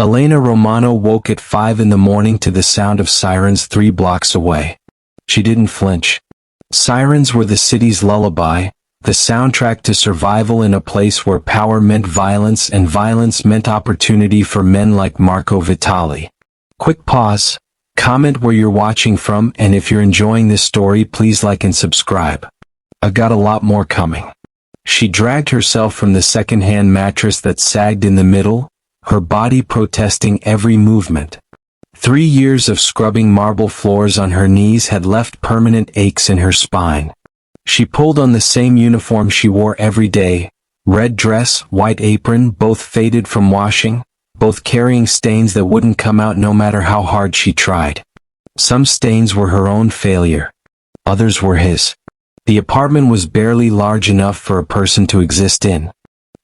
Elena Romano woke at 5 in the morning to the sound of sirens 3 blocks away. She didn't flinch. Sirens were the city's lullaby, the soundtrack to survival in a place where power meant violence and violence meant opportunity for men like Marco Vitali. Quick pause. Comment where you're watching from, and if you're enjoying this story, please like and subscribe. I've got a lot more coming. She dragged herself from the second-hand mattress that sagged in the middle, her body protesting every movement. 3 years of scrubbing marble floors on her knees had left permanent aches in her spine. She pulled on the same uniform she wore every day, red dress, white apron, both faded from washing, both carrying stains that wouldn't come out no matter how hard she tried. Some stains were her own failure. Others were his. The apartment was barely large enough for a person to exist in.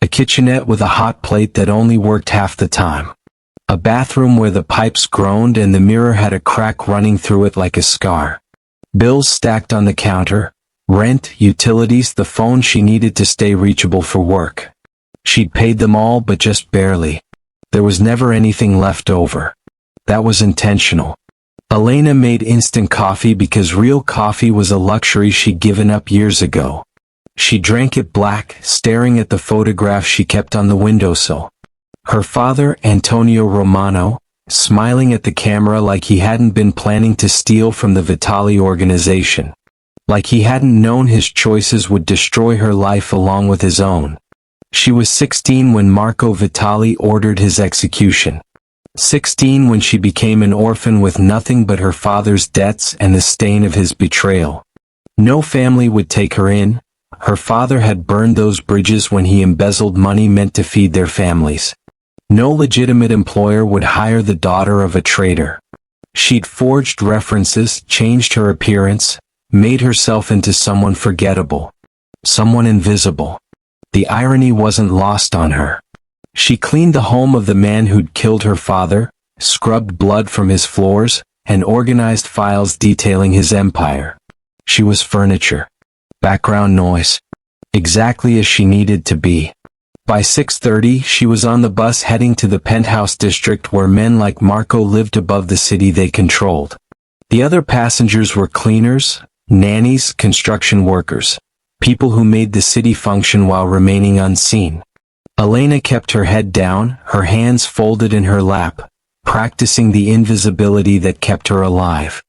A kitchenette with a hot plate that only worked half the time. A bathroom where the pipes groaned and the mirror had a crack running through it like a scar. Bills stacked on the counter, rent, utilities, the phone she needed to stay reachable for work. She'd paid them all, but just barely. There was never anything left over. That was intentional. Elena made instant coffee because real coffee was a luxury she'd given up years ago. She drank it black, staring at the photograph she kept on the windowsill. Her father, Antonio Romano, smiling at the camera like he hadn't been planning to steal from the Vitali organization. Like he hadn't known his choices would destroy her life along with his own. She was 16 when Marco Vitali ordered his execution. 16 when she became an orphan with nothing but her father's debts and the stain of his betrayal. No family would take her in. Her father had burned those bridges when he embezzled money meant to feed their families. No legitimate employer would hire the daughter of a traitor. She'd forged references, changed her appearance, made herself into someone forgettable. Someone invisible. The irony wasn't lost on her. She cleaned the home of the man who'd killed her father, scrubbed blood from his floors, and organized files detailing his empire. She was furniture. Background noise. Exactly as she needed to be. By 6:30, she was on the bus heading to the penthouse district where men like Marco lived above the city they controlled. The other passengers were cleaners, nannies, construction workers. People who made the city function while remaining unseen. Elena kept her head down, her hands folded in her lap, practicing the invisibility that kept her alive.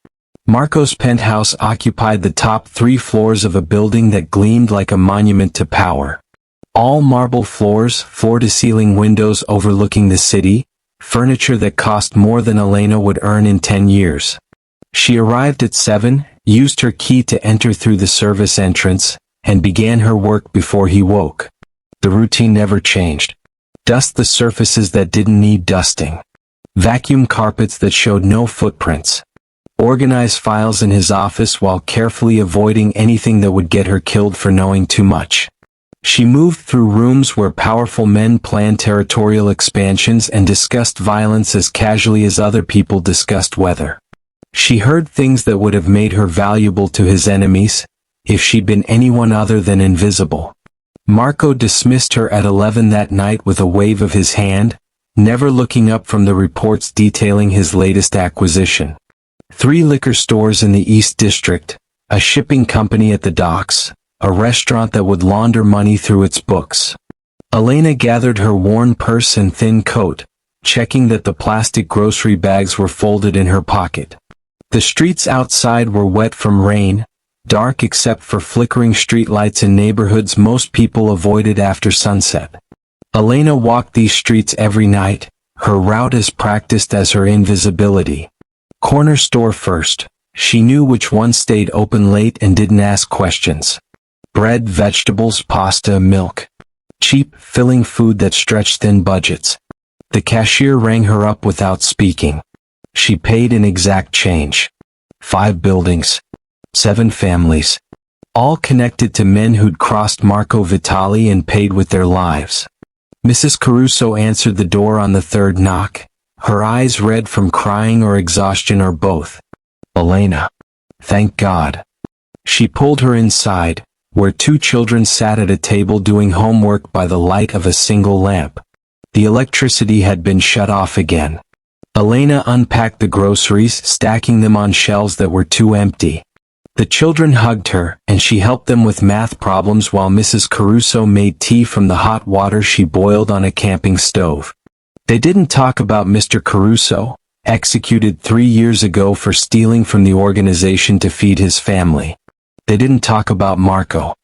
Marco's penthouse occupied the top 3 floors of a building that gleamed like a monument to power. All marble floors, floor-to-ceiling windows overlooking the city, furniture that cost more than Elena would earn in 10 years. She arrived at 7, used her key to enter through the service entrance, and began her work before he woke. The routine never changed. Dust the surfaces that didn't need dusting. Vacuum carpets that showed no footprints. Organize files in his office while carefully avoiding anything that would get her killed for knowing too much. She moved through rooms where powerful men planned territorial expansions and discussed violence as casually as other people discussed weather. She heard things that would have made her valuable to his enemies, if she'd been anyone other than invisible. Marco dismissed her at 11 that night with a wave of his hand, never looking up from the reports detailing his latest acquisition. 3 liquor stores in the East District, a shipping company at the docks, a restaurant that would launder money through its books. Elena gathered her worn purse and thin coat, checking that the plastic grocery bags were folded in her pocket. The streets outside were wet from rain, dark except for flickering streetlights in neighborhoods most people avoided after sunset. Elena walked these streets every night, her route as practiced as her invisibility. Corner store first. She knew which one stayed open late and didn't ask questions. Bread, vegetables, pasta, milk. Cheap, filling food that stretched thin budgets. The cashier rang her up without speaking. She paid in exact change. 5 buildings. 7 families. All connected to men who'd crossed Marco Vitali and paid with their lives. Mrs. Caruso answered the door on the 3rd knock, her eyes red from crying or exhaustion or both. Elena. Thank God. She pulled her inside, where 2 children sat at a table doing homework by the light of a single lamp. The electricity had been shut off again. Elena unpacked the groceries, stacking them on shelves that were too empty. The children hugged her, and she helped them with math problems while Mrs. Caruso made tea from the hot water she boiled on a camping stove. They didn't talk about Mr. Caruso, executed 3 years ago for stealing from the organization to feed his family. They didn't talk about Marco.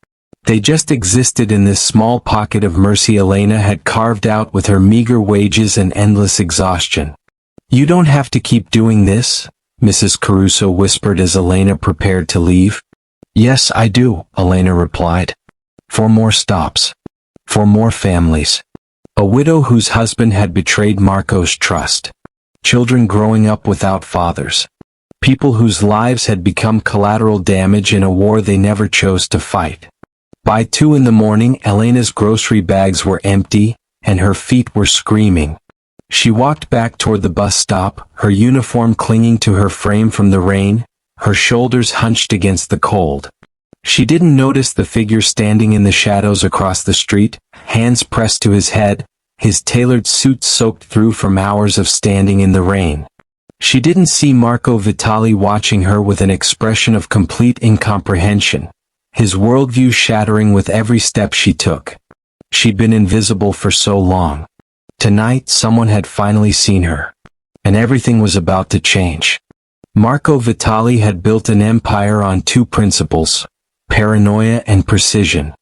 They just existed in this small pocket of mercy Elena had carved out with her meager wages and endless exhaustion. "You don't have to keep doing this," Mrs. Caruso whispered as Elena prepared to leave. "Yes, I do," Elena replied. "For more stops. For more families." A widow whose husband had betrayed Marco's trust. Children growing up without fathers. People whose lives had become collateral damage in a war they never chose to fight. By 2 in the morning, Elena's grocery bags were empty, and her feet were screaming. She walked back toward the bus stop, her uniform clinging to her frame from the rain, her shoulders hunched against the cold. She didn't notice the figure standing in the shadows across the street, hands pressed to his head, his tailored suit soaked through from hours of standing in the rain. She didn't see Marco Vitali watching her with an expression of complete incomprehension, his worldview shattering with every step she took. She'd been invisible for so long. Tonight someone had finally seen her. And everything was about to change. Marco Vitali had built an empire on 2 principles: paranoia and precision.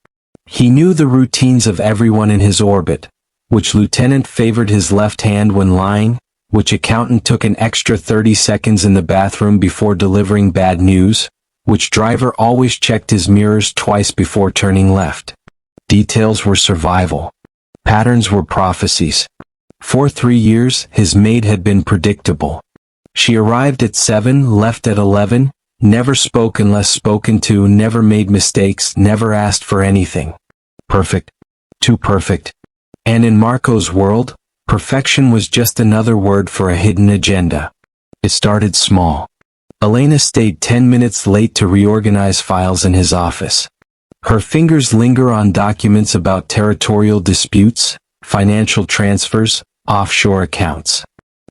He knew the routines of everyone in his orbit, which lieutenant favored his left hand when lying, which accountant took an extra 30 seconds in the bathroom before delivering bad news, which driver always checked his mirrors twice before turning left. Details were survival. Patterns were prophecies. For 3 years, his maid had been predictable. She arrived at 7, left at 11, never spoke unless spoken to, never made mistakes, never asked for anything. Perfect. Too perfect. And in Marco's world, perfection was just another word for a hidden agenda. It started small. Elena stayed 10 minutes late to reorganize files in his office. Her fingers linger on documents about territorial disputes, financial transfers, offshore accounts.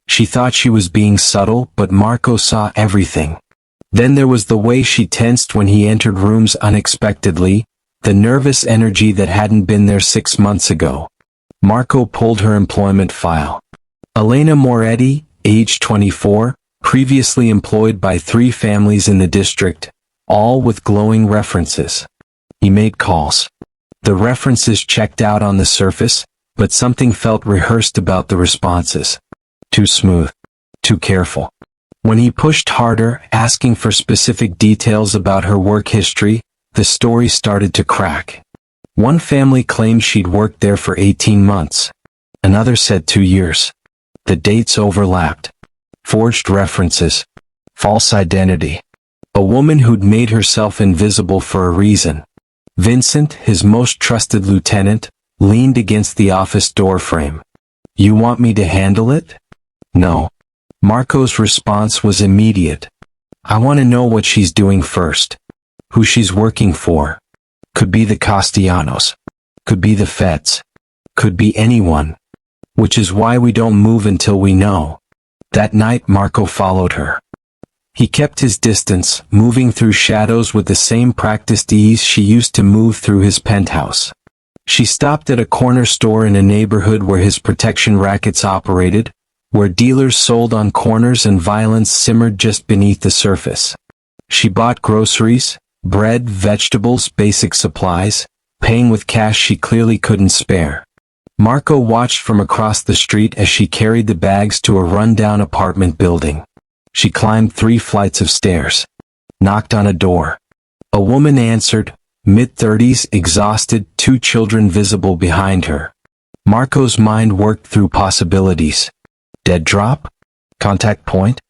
She thought she was being subtle, but Marco saw everything. Then there was the way she tensed when he entered rooms unexpectedly, the nervous energy that hadn't been there 6 months ago. Marco pulled her employment file. Elena Moretti, age 24, previously employed by 3 families in the district, all with glowing references. He made calls. The references checked out on the surface, but something felt rehearsed about the responses. Too smooth. Too careful. When he pushed harder, asking for specific details about her work history, the story started to crack. One family claimed she'd worked there for 18 months. Another said 2 years. The dates overlapped. Forged references. False identity. A woman who'd made herself invisible for a reason. Vincent, his most trusted lieutenant, leaned against the office doorframe. "You want me to handle it?" "No." Marco's response was immediate. "I want to know what she's doing first. Who she's working for. Could be the Castellanos. Could be the feds. Could be anyone. Which is why we don't move until we know." That night Marco followed her. He kept his distance, moving through shadows with the same practiced ease she used to move through his penthouse. She stopped at a corner store in a neighborhood where his protection rackets operated, where dealers sold on corners and violence simmered just beneath the surface. She bought groceries, bread, vegetables, basic supplies, paying with cash she clearly couldn't spare. Marco watched from across the street as she carried the bags to a rundown apartment building. She climbed 3 flights of stairs. Knocked on a door. A woman answered, mid-30s, exhausted, 2 children visible behind her. Marco's mind worked through possibilities. Dead drop? Contact point?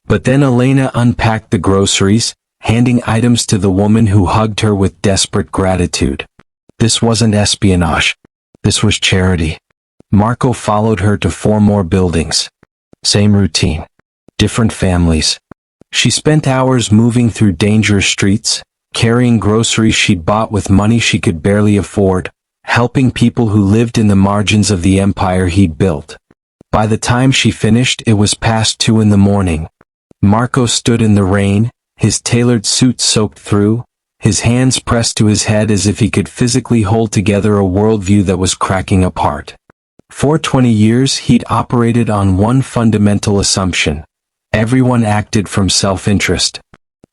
But then Elena unpacked the groceries, handing items to the woman who hugged her with desperate gratitude. This wasn't espionage. This was charity. Marco followed her to 4 more buildings. Same routine. Different families. She spent hours moving through dangerous streets, carrying groceries she'd bought with money she could barely afford, helping people who lived in the margins of the empire he'd built. By the time she finished, it was past 2 in the morning. Marco stood in the rain, his tailored suit soaked through, his hands pressed to his head as if he could physically hold together a worldview that was cracking apart. For 20 years he'd operated on one fundamental assumption. Everyone acted from self-interest.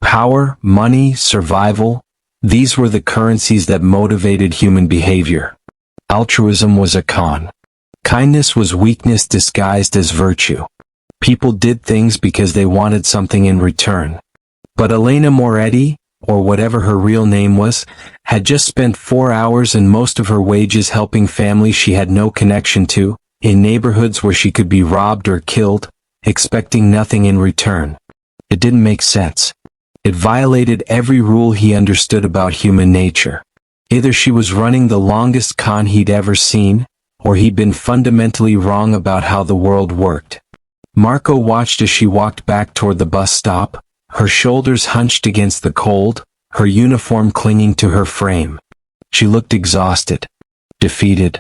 Power, money, survival, these were the currencies that motivated human behavior. Altruism was a con. Kindness was weakness disguised as virtue. People did things because they wanted something in return. But Elena Moretti, or whatever her real name was, had just spent 4 hours and most of her wages helping families she had no connection to, in neighborhoods where she could be robbed or killed, expecting nothing in return. It didn't make sense. It violated every rule he understood about human nature. Either she was running the longest con he'd ever seen, or he'd been fundamentally wrong about how the world worked. Marco watched as she walked back toward the bus stop, her shoulders hunched against the cold, her uniform clinging to her frame. She looked exhausted, defeated,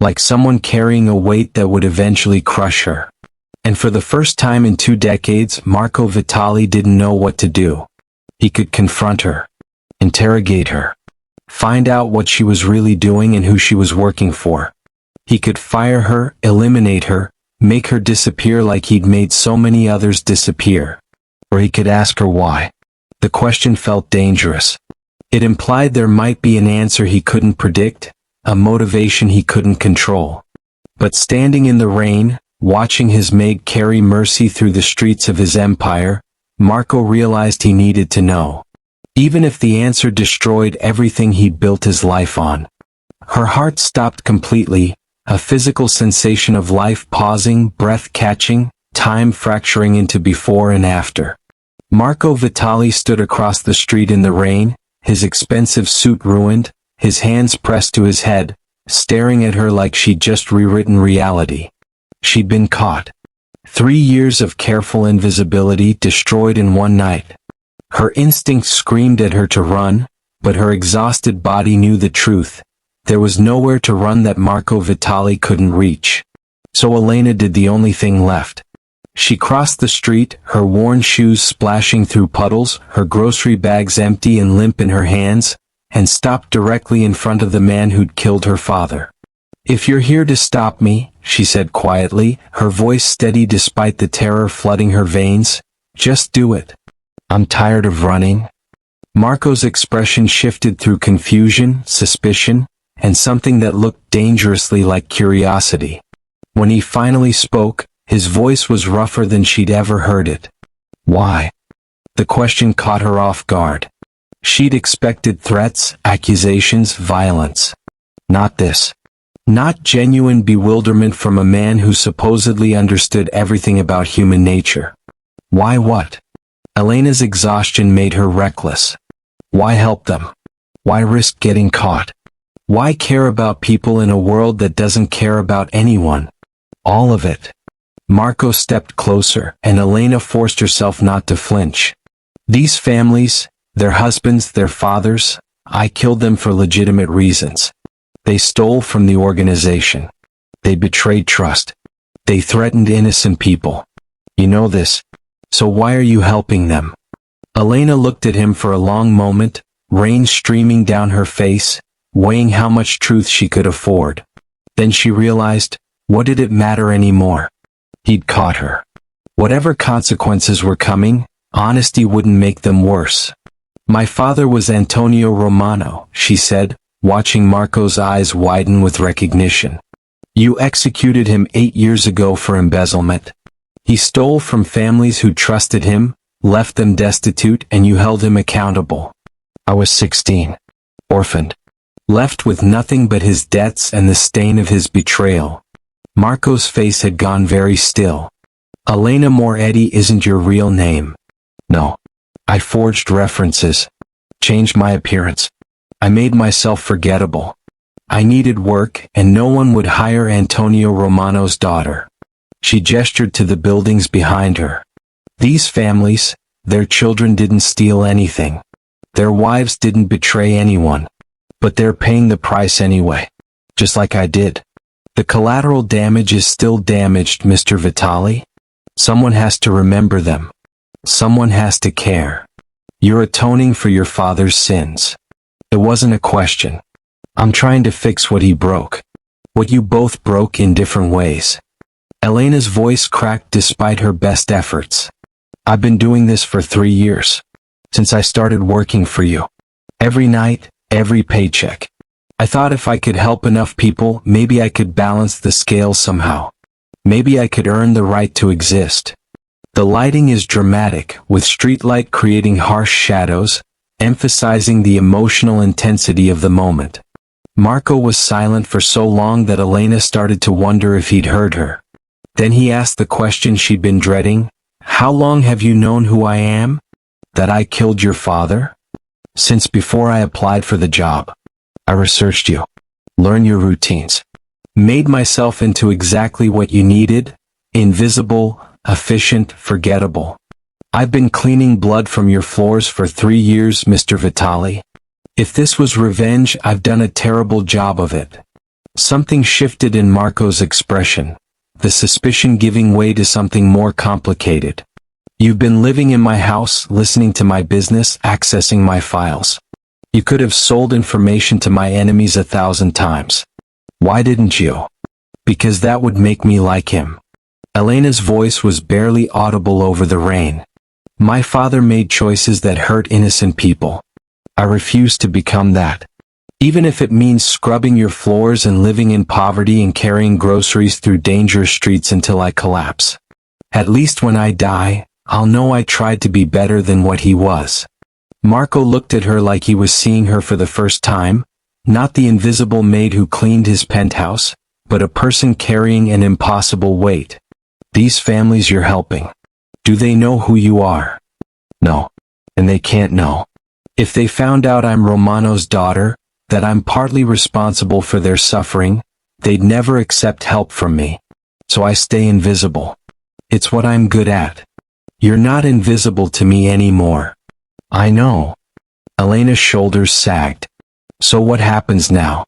like someone carrying a weight that would eventually crush her. And for the first time in 2 decades, Marco Vitali didn't know what to do. He could confront her, interrogate her, find out what she was really doing and who she was working for. He could fire her, eliminate her, make her disappear like he'd made so many others disappear. Or he could ask her why. The question felt dangerous. It implied there might be an answer he couldn't predict, a motivation he couldn't control. But standing in the rain, watching his maid carry Mercy through the streets of his empire, Marco realized he needed to know. Even if the answer destroyed everything he'd built his life on. Her heart stopped completely, a physical sensation of life pausing, breath catching, time fracturing into before and after. Marco Vitali stood across the street in the rain, his expensive suit ruined, his hands pressed to his head, staring at her like she'd just rewritten reality. She'd been caught. 3 years of careful invisibility destroyed in one night. Her instincts screamed at her to run, but her exhausted body knew the truth. There was nowhere to run that Marco Vitali couldn't reach. So Elena did the only thing left. She crossed the street, her worn shoes splashing through puddles, her grocery bags empty and limp in her hands, and stopped directly in front of the man who'd killed her father. "If you're here to stop me," she said quietly, her voice steady despite the terror flooding her veins, "just do it. I'm tired of running." Marco's expression shifted through confusion, suspicion, and something that looked dangerously like curiosity. When he finally spoke, his voice was rougher than she'd ever heard it. "Why?" The question caught her off guard. She'd expected threats, accusations, violence. Not this. Not genuine bewilderment from a man who supposedly understood everything about human nature. Why what? Elena's exhaustion made her reckless. Why help them? Why risk getting caught? Why care about people in a world that doesn't care about anyone? All of it. Marco stepped closer, and Elena forced herself not to flinch. "These families, their husbands, their fathers, I killed them for legitimate reasons. They stole from the organization. They betrayed trust. They threatened innocent people. You know this. So why are you helping them?" Elena looked at him for a long moment, rain streaming down her face, weighing how much truth she could afford. Then she realized, what did it matter anymore? He'd caught her. Whatever consequences were coming, honesty wouldn't make them worse. "My father was Antonio Romano," she said, watching Marco's eyes widen with recognition. "You executed him 8 years ago for embezzlement. He stole from families who trusted him, left them destitute, and you held him accountable. I was 16, orphaned, left with nothing but his debts and the stain of his betrayal." Marco's face had gone very still. "Elena Moretti isn't your real name." "No. I forged references. Changed my appearance. I made myself forgettable. I needed work, and no one would hire Antonio Romano's daughter." She gestured to the buildings behind her. "These families, their children didn't steal anything. Their wives didn't betray anyone. But they're paying the price anyway. just like I did. The collateral damage is still damaged, Mr. Vitali. Someone has to remember them. Someone has to care. You're atoning for your father's sins. It wasn't a question. I'm trying to fix what he broke. What you both broke in different ways. Elena's voice cracked despite her best efforts. I've been doing this for 3 years. Since I started working for you. Every night, every paycheck. I thought if I could help enough people, maybe I could balance the scales somehow. Maybe I could earn the right to exist. The lighting is dramatic, with streetlight creating harsh shadows, emphasizing the emotional intensity of the moment. Marco was silent for so long that Elena started to wonder if he'd heard her. Then he asked the question she'd been dreading. How long have you known who I am? That I killed your father? Since before I applied for the job. I researched you. Learned your routines. Made myself into exactly what you needed. Invisible, efficient, forgettable. I've been cleaning blood from your floors for 3 years, Mr. Vitali. If this was revenge, I've done a terrible job of it. Something shifted in Marco's expression, the suspicion giving way to something more complicated. You've been living in my house, listening to my business, accessing my files. You could have sold information to my enemies 1,000 times. Why didn't you? Because that would make me like him. Elena's voice was barely audible over the rain. My father made choices that hurt innocent people. I refuse to become that. Even if it means scrubbing your floors and living in poverty and carrying groceries through dangerous streets until I collapse. At least when I die, I'll know I tried to be better than what he was. Marco looked at her like he was seeing her for the first time, not the invisible maid who cleaned his penthouse, but a person carrying an impossible weight. These families you're helping. Do they know who you are? No. And they can't know. If they found out I'm Romano's daughter, that I'm partly responsible for their suffering, they'd never accept help from me. So I stay invisible. It's what I'm good at. You're not invisible to me anymore. I know. Elena's shoulders sagged. So what happens now?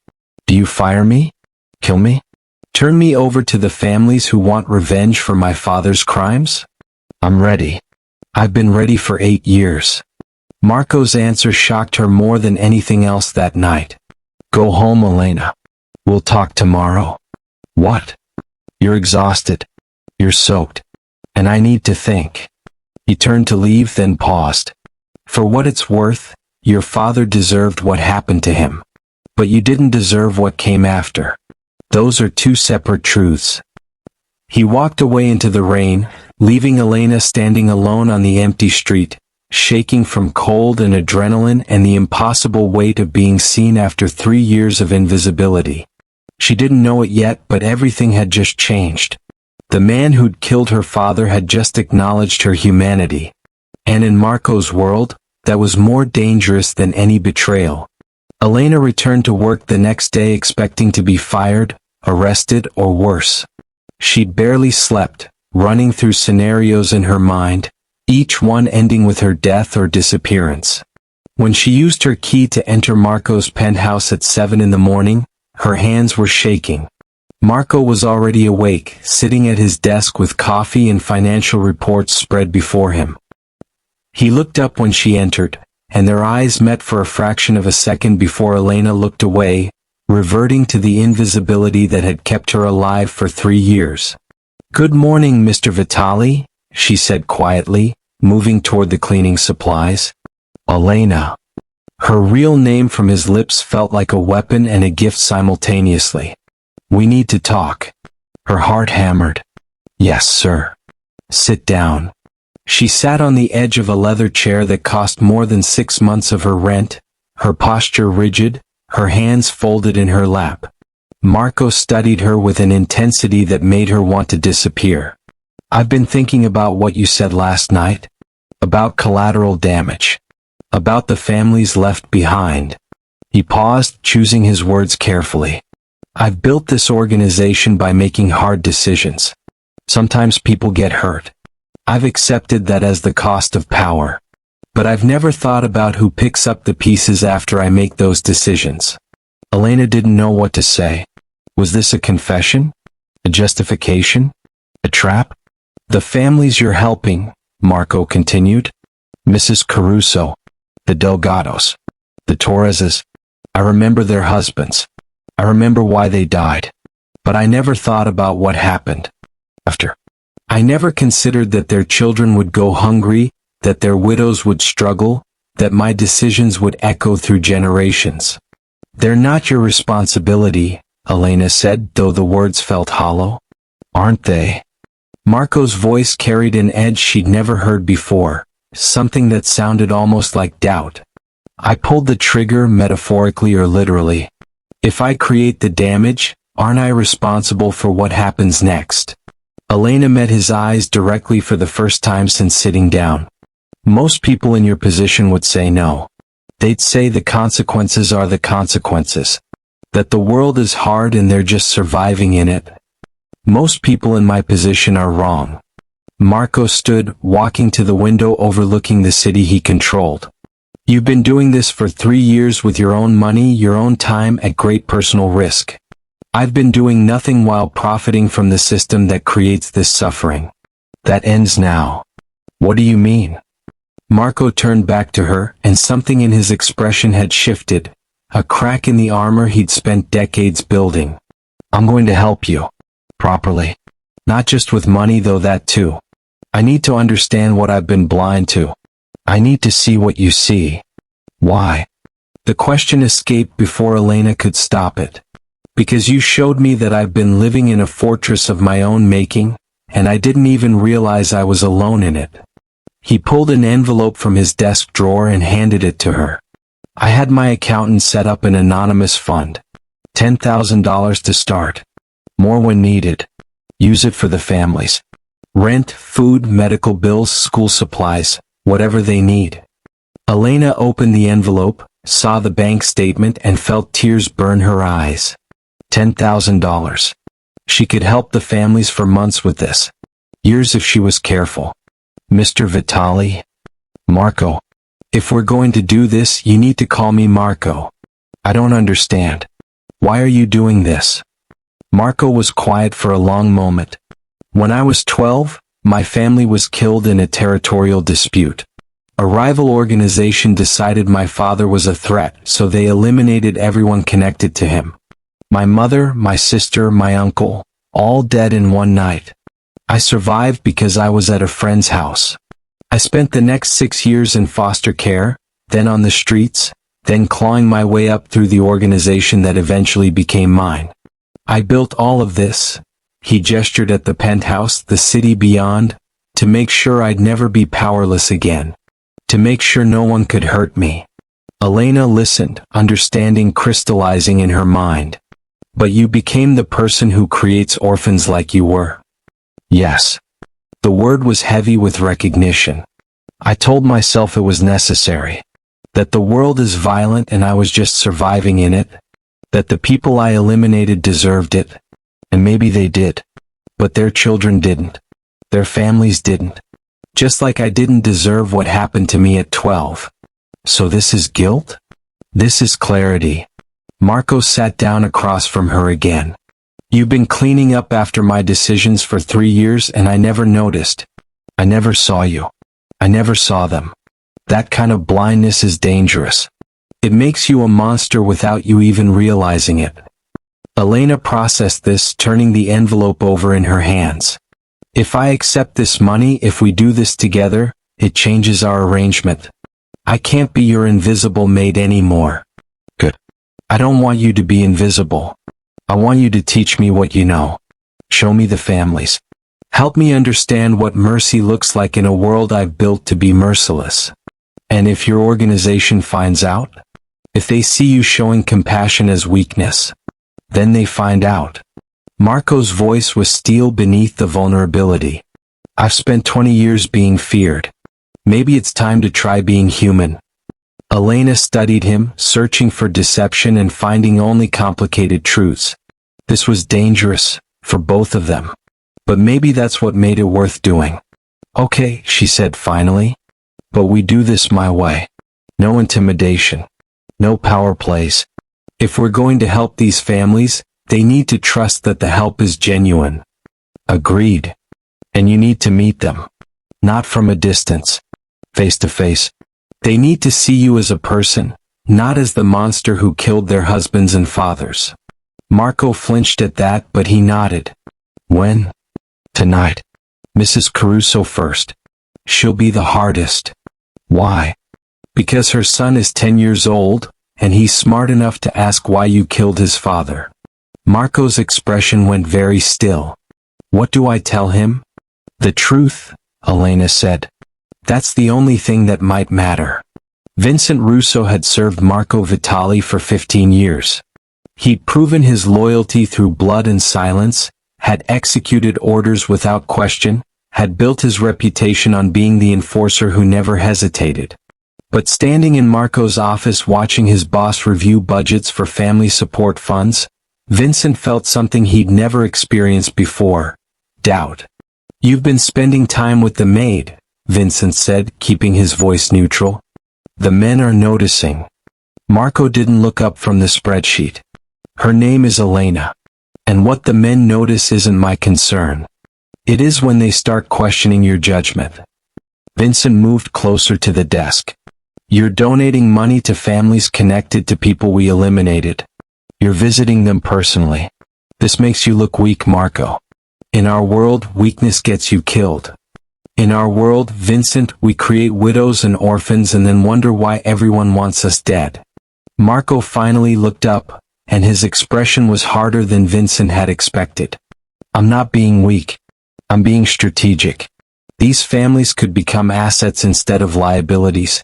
Do you fire me? Kill me? Turn me over to the families who want revenge for my father's crimes? I'm ready. I've been ready for 8 years. Marco's answer shocked her more than anything else that night. Go home, Elena. We'll talk tomorrow. What? You're exhausted. You're soaked. And I need to think. He turned to leave, then paused. For what it's worth, your father deserved what happened to him. But you didn't deserve what came after. Those are 2 separate truths. He walked away into the rain, leaving Elena standing alone on the empty street, shaking from cold and adrenaline and the impossible weight of being seen after 3 years of invisibility. She didn't know it yet, but everything had just changed. The man who'd killed her father had just acknowledged her humanity. And in Marco's world, that was more dangerous than any betrayal. Elena returned to work the next day expecting to be fired, arrested, or worse. She'd barely slept, running through scenarios in her mind, each one ending with her death or disappearance. When she used her key to enter Marco's penthouse at 7 in the morning, her hands were shaking. Marco was already awake, sitting at his desk with coffee and financial reports spread before him. He looked up when she entered, and their eyes met for a fraction of a second before Elena looked away, reverting to the invisibility that had kept her alive for 3 years. Good morning, Mr. Vitali, she said quietly, moving toward the cleaning supplies. Elena. Her real name from his lips felt like a weapon and a gift simultaneously. We need to talk. Her heart hammered. Yes, sir. Sit down. She sat on the edge of a leather chair that cost more than 6 months of her rent, her posture rigid, her hands folded in her lap. Marco studied her with an intensity that made her want to disappear. I've been thinking about what you said last night. About collateral damage. About the families left behind. He paused, choosing his words carefully. I've built this organization by making hard decisions. Sometimes people get hurt. I've accepted that as the cost of power. But I've never thought about who picks up the pieces after I make those decisions. Elena didn't know what to say. Was this a confession? A justification? A trap? The families you're helping, Marco continued. Mrs. Caruso, the Delgados, the Torreses. I remember their husbands. I remember why they died. But I never thought about what happened after. I never considered that their children would go hungry, that their widows would struggle, that my decisions would echo through generations. They're not your responsibility, Elena said, though the words felt hollow. Aren't they? Marco's voice carried an edge she'd never heard before, something that sounded almost like doubt. I pulled the trigger, metaphorically or literally. If I create the damage, aren't I responsible for what happens next? Elena met his eyes directly for the first time since sitting down. Most people in your position would say no. They'd say the consequences are the consequences. That the world is hard and they're just surviving in it. Most people in my position are wrong. Marco stood, walking to the window overlooking the city he controlled. You've been doing this for 3 years with your own money, your own time, at great personal risk. I've been doing nothing while profiting from the system that creates this suffering. That ends now. What do you mean? Marco turned back to her, and something in his expression had shifted, a crack in the armor he'd spent decades building. I'm going to help you. Properly. Not just with money, though, that too. I need to understand what I've been blind to. I need to see what you see. Why? The question escaped before Elena could stop it. Because you showed me that I've been living in a fortress of my own making, and I didn't even realize I was alone in it. He pulled an envelope from his desk drawer and handed it to her. I had my accountant set up an anonymous fund. $10,000 to start. More when needed. Use it for the families. Rent, food, medical bills, school supplies, whatever they need. Elena opened the envelope, saw the bank statement, and felt tears burn her eyes. $10,000. She could help the families for months with this. Years if she was careful. Mr. Vitali? Marco. If we're going to do this, you need to call me Marco. I don't understand. Why are you doing this? Marco was quiet for a long moment. When I was 12, my family was killed in a territorial dispute. A rival organization decided my father was a threat, so they eliminated everyone connected to him. My mother, my sister, my uncle, all dead in one night. I survived because I was at a friend's house. I spent the next 6 years in foster care, then on the streets, then clawing my way up through the organization that eventually became mine. I built all of this, he gestured at the penthouse, the city beyond, to make sure I'd never be powerless again. To make sure no one could hurt me. Elena listened, understanding crystallizing in her mind. But you became the person who creates orphans like you were. Yes. The word was heavy with recognition. I told myself it was necessary. That the world is violent and I was just surviving in it. That the people I eliminated deserved it. And maybe they did. But their children didn't. Their families didn't. Just like I didn't deserve what happened to me at 12. So this is guilt? This is clarity. Marco sat down across from her again. You've been cleaning up after my decisions for 3 years and I never noticed. I never saw you. I never saw them. That kind of blindness is dangerous. It makes you a monster without you even realizing it. Elena processed this, turning the envelope over in her hands. If I accept this money, if we do this together, it changes our arrangement. I can't be your invisible maid anymore. Good. I don't want you to be invisible. I want you to teach me what you know. Show me the families. Help me understand what mercy looks like in a world I've built to be merciless. And if your organization finds out, if they see you showing compassion as weakness, then they find out. Marco's voice was steel beneath the vulnerability. I've spent 20 years being feared. Maybe it's time to try being human. Elena studied him, searching for deception and finding only complicated truths. This was dangerous, for both of them. But maybe that's what made it worth doing. Okay, she said finally. But we do this my way. No intimidation. No power plays. If we're going to help these families, They need to trust that the help is genuine. Agreed. And you need to meet them. Not from a distance. Face to face. They need to see you as a person, not as the monster who killed their husbands and fathers. Marco flinched at that, but he nodded. When? Tonight. Mrs. Caruso first. She'll be the hardest. Why? Because her son is 10 years old, and he's smart enough to ask why you killed his father. Marco's expression went very still. What do I tell him? The truth, Elena said. That's the only thing that might matter. Vincent Russo had served Marco Vitali for 15 years. He'd proven his loyalty through blood and silence, had executed orders without question, had built his reputation on being the enforcer who never hesitated. But standing in Marco's office watching his boss review budgets for family support funds, Vincent felt something he'd never experienced before: doubt. You've been spending time with the maid, Vincent said, keeping his voice neutral. The men are noticing. Marco didn't look up from the spreadsheet. Her name is Elena. And what the men notice isn't my concern. It is when they start questioning your judgment. Vincent moved closer to the desk. You're donating money to families connected to people we eliminated. You're visiting them personally. This makes you look weak, Marco. In our world, weakness gets you killed. In our world, Vincent, we create widows and orphans and then wonder why everyone wants us dead. Marco finally looked up, and his expression was harder than Vincent had expected. I'm not being weak. I'm being strategic. These families could become assets instead of liabilities.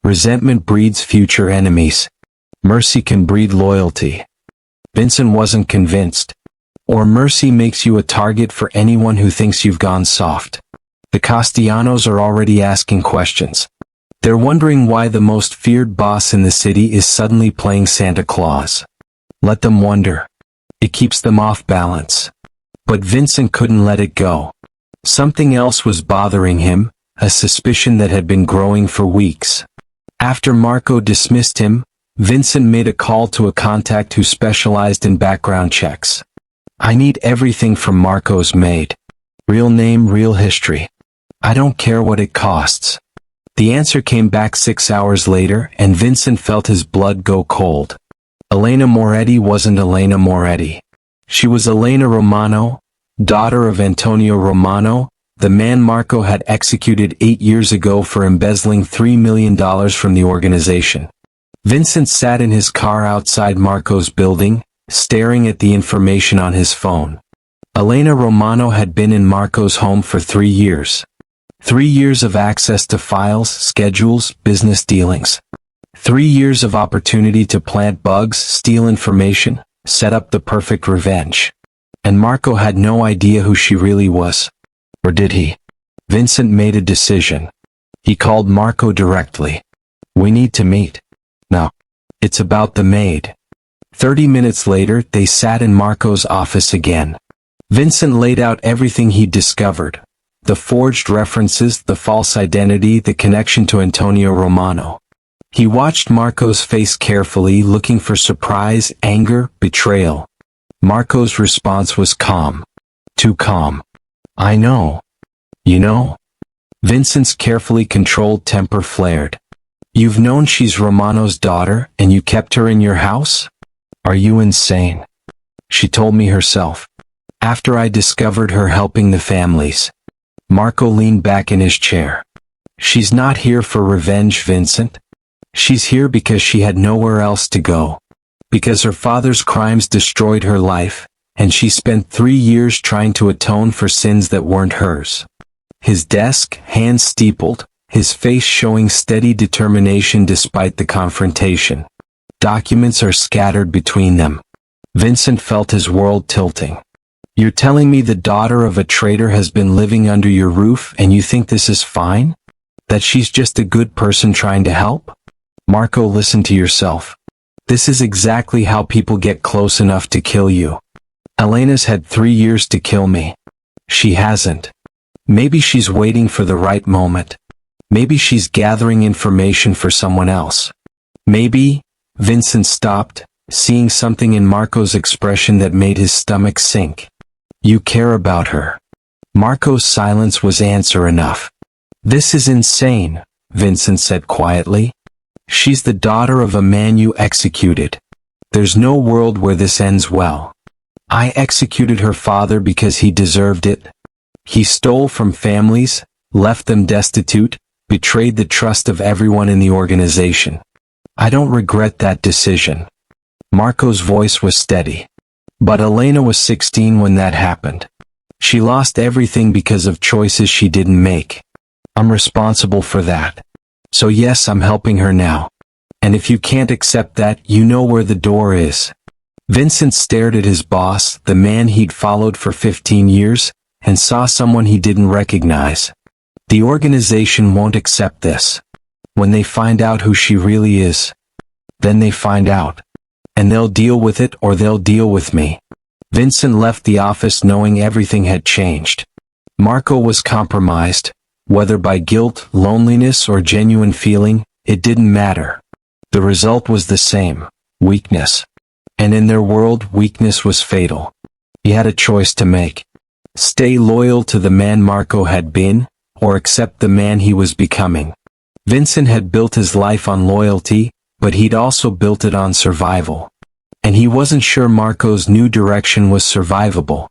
Resentment breeds future enemies. Mercy can breed loyalty. Vincent wasn't convinced. Or mercy makes you a target for anyone who thinks you've gone soft. The Castellanos are already asking questions. They're wondering why the most feared boss in the city is suddenly playing Santa Claus. Let them wonder. It keeps them off balance. But Vincent couldn't let it go. Something else was bothering him, a suspicion that had been growing for weeks. After Marco dismissed him, Vincent made a call to a contact who specialized in background checks. I need everything from Marco's maid. Real name, real history. I don't care what it costs. The answer came back 6 hours later, and Vincent felt his blood go cold. Elena Moretti wasn't Elena Moretti. She was Elena Romano, daughter of Antonio Romano, the man Marco had executed 8 years ago for embezzling $3 million from the organization. Vincent sat in his car outside Marco's building, staring at the information on his phone. Elena Romano had been in Marco's home for 3 years. 3 years of access to files, schedules, business dealings. 3 years of opportunity to plant bugs, steal information, set up the perfect revenge. And Marco had no idea who she really was. Or did he? Vincent made a decision. He called Marco directly. We need to meet. No. It's about the maid. 30 minutes later, they sat in Marco's office again. Vincent laid out everything he'd discovered. The forged references, the false identity, the connection to Antonio Romano. He watched Marco's face carefully, looking for surprise, anger, betrayal. Marco's response was calm. Too calm. I know. You know? Vincent's carefully controlled temper flared. You've known she's Romano's daughter, and you kept her in your house? Are you insane? She told me herself. After I discovered her helping the families. Marco leaned back in his chair. She's not here for revenge, Vincent. She's here because she had nowhere else to go. Because her father's crimes destroyed her life, and she spent 3 years trying to atone for sins that weren't hers. His desk, hands steepled, his face showing steady determination despite the confrontation. Documents are scattered between them. Vincent felt his world tilting. You're telling me the daughter of a traitor has been living under your roof and you think this is fine? That she's just a good person trying to help? Marco, listen to yourself. This is exactly how people get close enough to kill you. Elena's had 3 years to kill me. She hasn't. Maybe she's waiting for the right moment. Maybe she's gathering information for someone else. Maybe, Vincent stopped, seeing something in Marco's expression that made his stomach sink. You care about her. Marco's silence was answer enough. This is insane, Vincent said quietly. She's the daughter of a man you executed. There's no world where this ends well. I executed her father because he deserved it. He stole from families, left them destitute, betrayed the trust of everyone in the organization. I don't regret that decision. Marco's voice was steady. But Elena was 16 when that happened. She lost everything because of choices she didn't make. I'm responsible for that. So yes, I'm helping her now. And if you can't accept that, you know where the door is. Vincent stared at his boss, the man he'd followed for 15 years, and saw someone he didn't recognize. The organization won't accept this. When they find out who she really is, then they find out. And they'll deal with it or they'll deal with me. Vincent left the office knowing everything had changed. Marco was compromised, whether by guilt, loneliness, or genuine feeling, it didn't matter. The result was the same, weakness. And in their world, weakness was fatal. He had a choice to make. Stay loyal to the man Marco had been, or accept the man he was becoming. Vincent had built his life on loyalty, but he'd also built it on survival. And he wasn't sure Marco's new direction was survivable.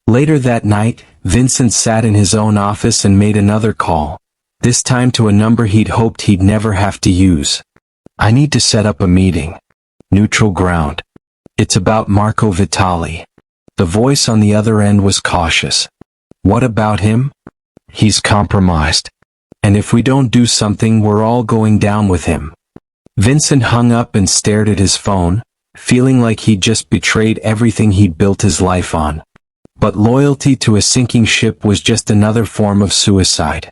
Later that night, Vincent sat in his own office and made another call, this time to a number he'd hoped he'd never have to use. I need to set up a meeting. Neutral ground. It's about Marco Vitali. The voice on the other end was cautious. What about him? He's compromised. And if we don't do something, we're all going down with him. Vincent hung up and stared at his phone, feeling like he'd just betrayed everything he'd built his life on. But loyalty to a sinking ship was just another form of suicide.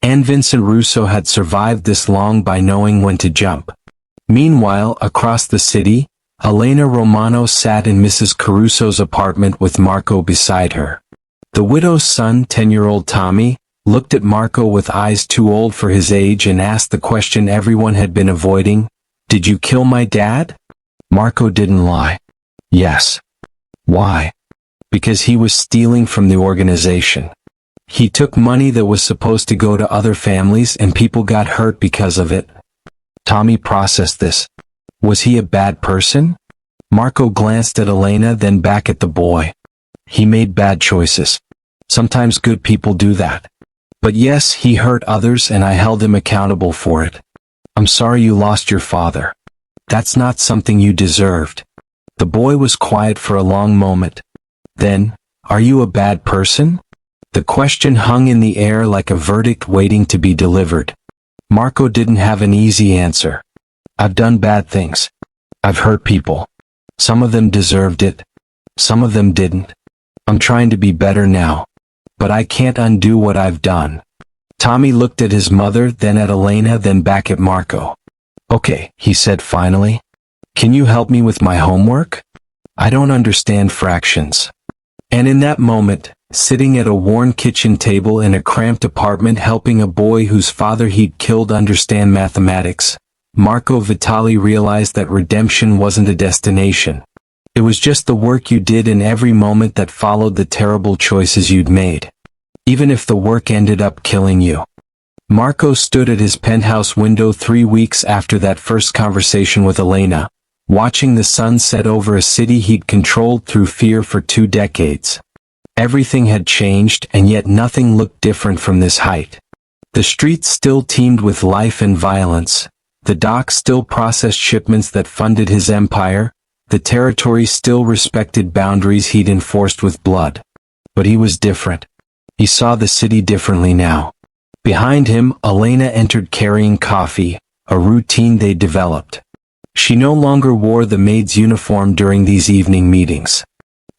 And Vincent Russo had survived this long by knowing when to jump. Meanwhile, across the city, Elena Romano sat in Mrs. Caruso's apartment with Marco beside her. The widow's son, 10-year-old Tommy, looked at Marco with eyes too old for his age and asked the question everyone had been avoiding, "Did you kill my dad?" Marco didn't lie. Yes. Why? Because he was stealing from the organization. He took money that was supposed to go to other families and people got hurt because of it. Tommy processed this. Was he a bad person? Marco glanced at Elena, then back at the boy. He made bad choices. Sometimes good people do that. But yes, he hurt others and I held him accountable for it. I'm sorry you lost your father. That's not something you deserved. The boy was quiet for a long moment. Then, are you a bad person? The question hung in the air like a verdict waiting to be delivered. Marco didn't have an easy answer. I've done bad things. I've hurt people. Some of them deserved it. Some of them didn't. I'm trying to be better now. But I can't undo what I've done. Tommy looked at his mother, then at Elena, then back at Marco. Okay, he said finally. Can you help me with my homework? I don't understand fractions. And in that moment, sitting at a worn kitchen table in a cramped apartment helping a boy whose father he'd killed understand mathematics, Marco Vitali realized that redemption wasn't a destination. It was just the work you did in every moment that followed the terrible choices you'd made. Even if the work ended up killing you. Marco stood at his penthouse window 3 weeks after that first conversation with Elena, watching the sun set over a city he'd controlled through fear for 2 decades. Everything had changed, and yet nothing looked different from this height. The streets still teemed with life and violence. The docks still processed shipments that funded his empire. The territory still respected boundaries he'd enforced with blood. But he was different. He saw the city differently now. Behind him, Elena entered carrying coffee, a routine they developed. She no longer wore the maid's uniform during these evening meetings.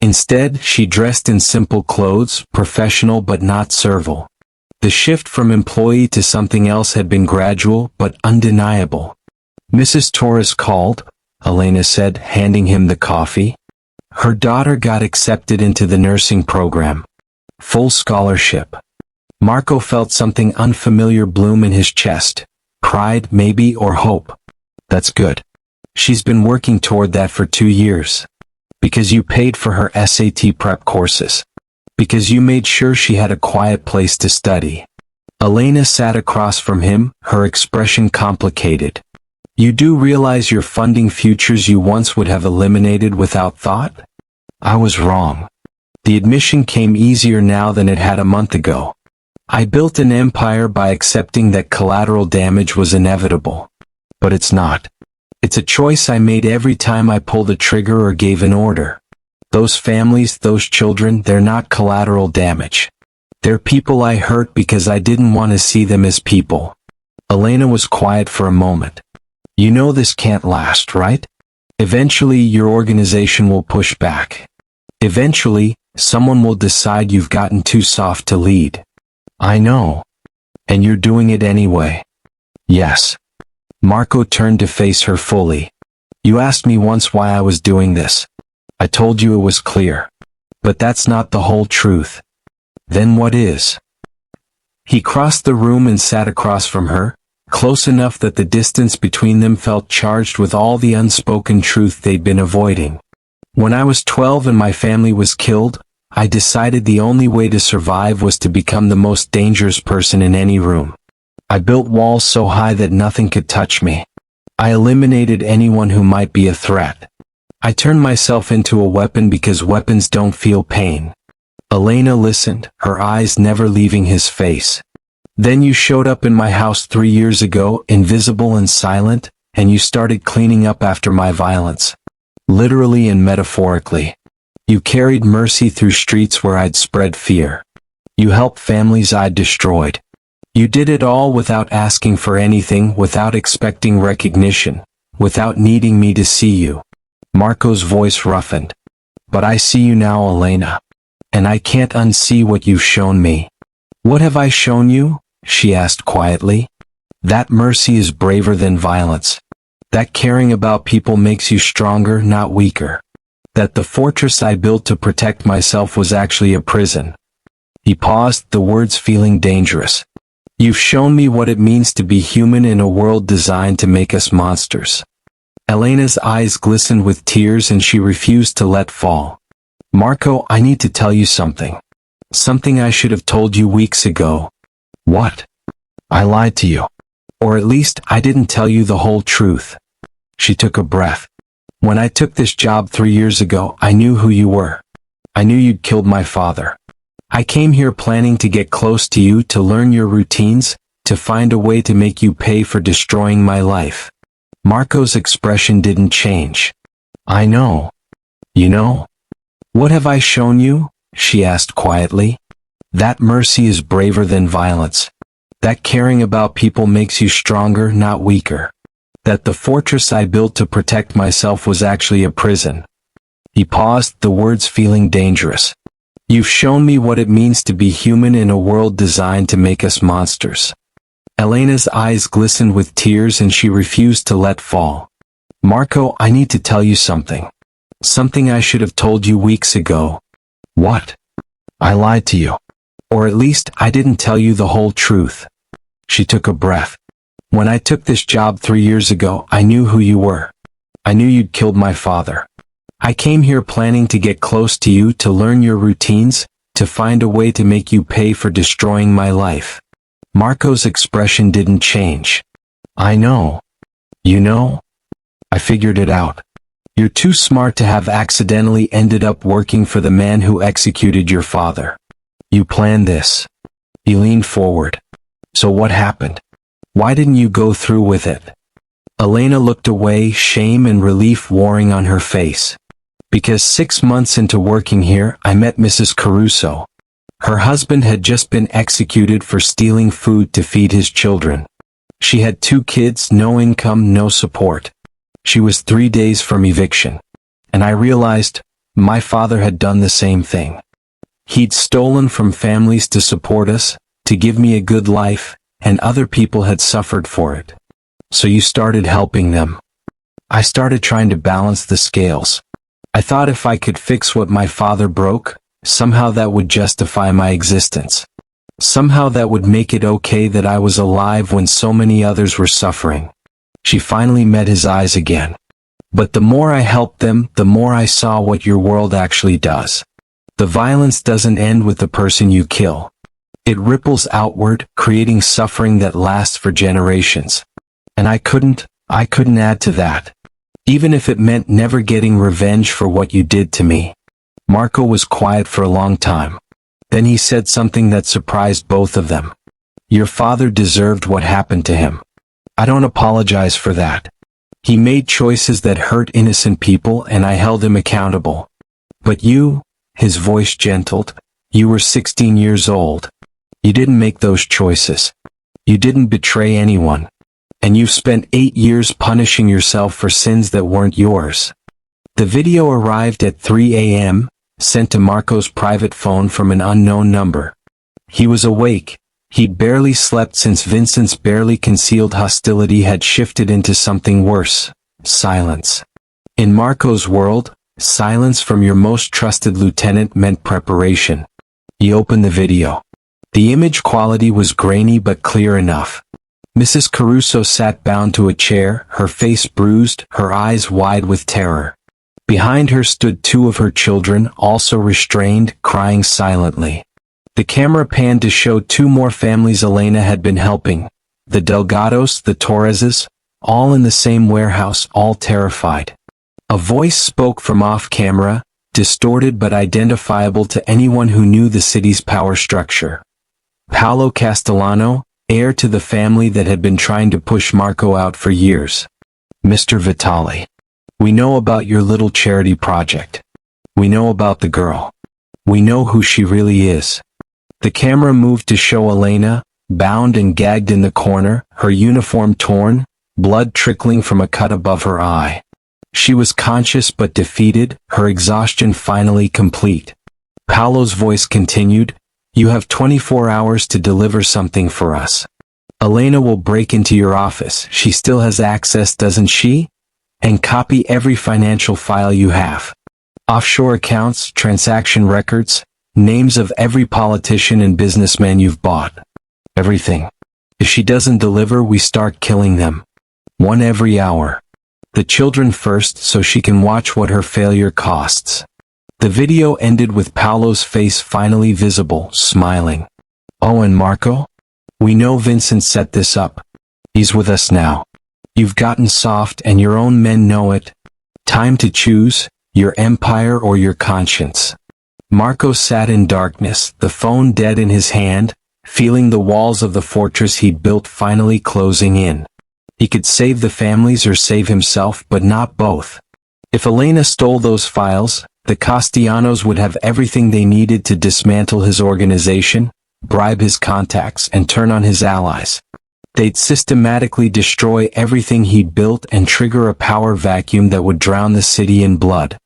Instead, she dressed in simple clothes, professional but not servile. The shift from employee to something else had been gradual but undeniable. Mrs. Torres called, Elena said, handing him the coffee. Her daughter got accepted into the nursing program. Full scholarship. Marco felt something unfamiliar bloom in his chest. Pride, maybe, or hope. That's good. She's been working toward that for 2 years. Because you paid for her SAT prep courses. Because you made sure she had a quiet place to study. Elena sat across from him, her expression complicated. You do realize you're funding futures you once would have eliminated without thought? I was wrong. The admission came easier now than it had a month ago. I built an empire by accepting that collateral damage was inevitable. But it's not. It's a choice I made every time I pulled a trigger or gave an order. Those families, those children, they're not collateral damage. They're people I hurt because I didn't want to see them as people. Elena was quiet for a moment. You know this can't last, right? Eventually your organization will push back. Eventually, someone will decide you've gotten too soft to lead. I know. And you're doing it anyway. Yes. Marco turned to face her fully. You asked me once why I was doing this. I told you it was clear. But that's not the whole truth. Then what is? He crossed the room and sat across from her, close enough that the distance between them felt charged with all the unspoken truth they'd been avoiding. When I was 12 and my family was killed, I decided the only way to survive was to become the most dangerous person in any room. I built walls so high that nothing could touch me. I eliminated anyone who might be a threat. I turned myself into a weapon because weapons don't feel pain. Elena listened, her eyes never leaving his face. Then you showed up in my house 3 years ago, invisible and silent, and you started cleaning up after my violence. Literally and metaphorically. You carried mercy through streets where I'd spread fear. You helped families I'd destroyed. You did it all without asking for anything, without expecting recognition, without needing me to see you. Marco's voice roughened. But I see you now, Elena. And I can't unsee what you've shown me. What have I shown you? She asked quietly. That mercy is braver than violence. That caring about people makes you stronger, not weaker. That the fortress I built to protect myself was actually a prison. He paused, the words feeling dangerous. You've shown me what it means to be human in a world designed to make us monsters. Elena's eyes glistened with tears and she refused to let fall. Marco, I need to tell you something. Something I should have told you weeks ago. What? I lied to you. Or at least, I didn't tell you the whole truth. She took a breath. When I took this job 3 years ago, I knew who you were. I knew you'd killed my father. I came here planning to get close to you, to learn your routines, to find a way to make you pay for destroying my life. Marco's expression didn't change. I know. You know? What have I shown you? She asked quietly. That mercy is braver than violence. That caring about people makes you stronger, not weaker. That the fortress I built to protect myself was actually a prison. He paused, the words feeling dangerous. You've shown me what it means to be human in a world designed to make us monsters. Elena's eyes glistened with tears and she refused to let fall. Marco, I need to tell you something. Something I should have told you weeks ago. What? I lied to you. Or at least, I didn't tell you the whole truth. She took a breath. When I took this job 3 years ago, I knew who you were. I knew you'd killed my father. I came here planning to get close to you, to learn your routines, to find a way to make you pay for destroying my life. Marco's expression didn't change. I know. You know? I figured it out. You're too smart to have accidentally ended up working for the man who executed your father. You planned this. He leaned forward. So what happened? Why didn't you go through with it? Elena looked away, shame and relief warring on her face. Because 6 months into working here, I met Mrs. Caruso. Her husband had just been executed for stealing food to feed his children. She had 2 kids, no income, no support. She was 3 days from eviction. And I realized, my father had done the same thing. He'd stolen from families to support us, to give me a good life, and other people had suffered for it. So you started helping them. I started trying to balance the scales. I thought if I could fix what my father broke, somehow that would justify my existence. Somehow that would make it okay that I was alive when so many others were suffering. She finally met his eyes again. But the more I helped them, the more I saw what your world actually does. The violence doesn't end with the person you kill. It ripples outward, creating suffering that lasts for generations. And I couldn't add to that. Even if it meant never getting revenge for what you did to me. Marco was quiet for a long time. Then he said something that surprised both of them. Your father deserved what happened to him. I don't apologize for that. He made choices that hurt innocent people and I held him accountable. But you, his voice gentled, you were 16 years old. You didn't make those choices. You didn't betray anyone. And you've spent 8 years punishing yourself for sins that weren't yours. The video arrived at 3 a.m., sent to Marco's private phone from an unknown number. He was awake. He'd barely slept since Vincent's barely concealed hostility had shifted into something worse, silence. In Marco's world, silence from your most trusted lieutenant meant preparation. He opened the video. The image quality was grainy but clear enough. Mrs. Caruso sat bound to a chair, her face bruised, her eyes wide with terror. Behind her stood 2 of her children, also restrained, crying silently. The camera panned to show 2 more families Elena had been helping. The Delgados, the Torreses, all in the same warehouse, all terrified. A voice spoke from off-camera, distorted but identifiable to anyone who knew the city's power structure. Paolo Castellano, heir to the family that had been trying to push Marco out for years. Mr. Vitali. We know about your little charity project. We know about the girl. We know who she really is. The camera moved to show Elena, bound and gagged in the corner, her uniform torn, blood trickling from a cut above her eye. She was conscious but defeated, her exhaustion finally complete. Paolo's voice continued, you have 24 hours to deliver something for us. Elena will break into your office, she still has access, doesn't she? And copy every financial file you have. Offshore accounts, transaction records, names of every politician and businessman you've bought. Everything. If she doesn't deliver, we start killing them. 1 every hour. The children first so she can watch what her failure costs. The video ended with Paolo's face finally visible, smiling. Oh, and Marco? We know Vincent set this up. He's with us now. You've gotten soft and your own men know it. Time to choose, your empire or your conscience. Marco sat in darkness, the phone dead in his hand, feeling the walls of the fortress he'd built finally closing in. He could save the families or save himself, but not both. If Elena stole those files, the Castellanos would have everything they needed to dismantle his organization, bribe his contacts, and turn on his allies. They'd systematically destroy everything he'd built and trigger a power vacuum that would drown the city in blood.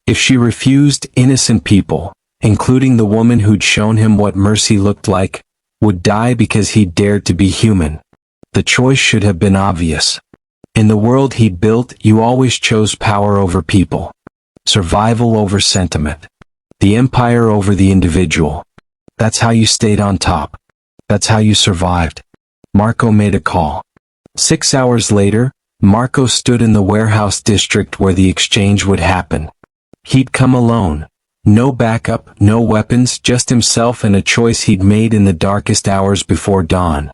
If she refused, innocent people, including the woman who'd shown him what mercy looked like, would die because he dared to be human. The choice should have been obvious. In the world he'd built, you always chose power over people. Survival over sentiment. The empire over the individual. That's how you stayed on top. That's how you survived. Marco made a call. 6 hours later, Marco stood in the warehouse district where the exchange would happen. He'd come alone. No backup, no weapons, just himself and a choice he'd made in the darkest hours before dawn.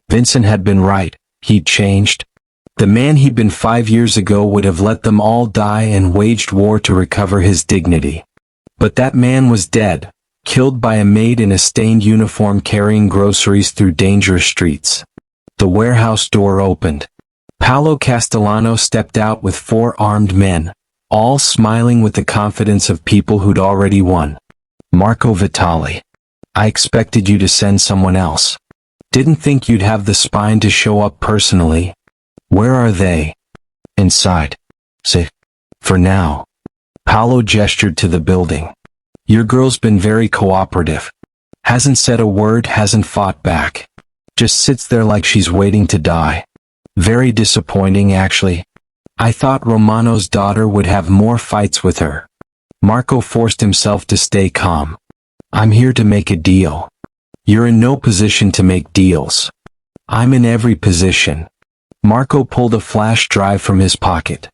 Vincent had been right. He'd changed. The man he'd been 5 years ago would have let them all die and waged war to recover his dignity. But that man was dead, killed by a maid in a stained uniform carrying groceries through dangerous streets. The warehouse door opened. Paolo Castellano stepped out with 4 armed men, all smiling with the confidence of people who'd already won. Marco Vitali. I expected you to send someone else. Didn't think you'd have the spine to show up personally. Where are they? Inside. Say. For now. Paolo gestured to the building. Your girl's been very cooperative. Hasn't said a word, hasn't fought back. Just sits there like she's waiting to die. Very disappointing, actually. I thought Romano's daughter would have more fights with her. Marco forced himself to stay calm. I'm here to make a deal. You're in no position to make deals. I'm in every position. Marco pulled a flash drive from his pocket.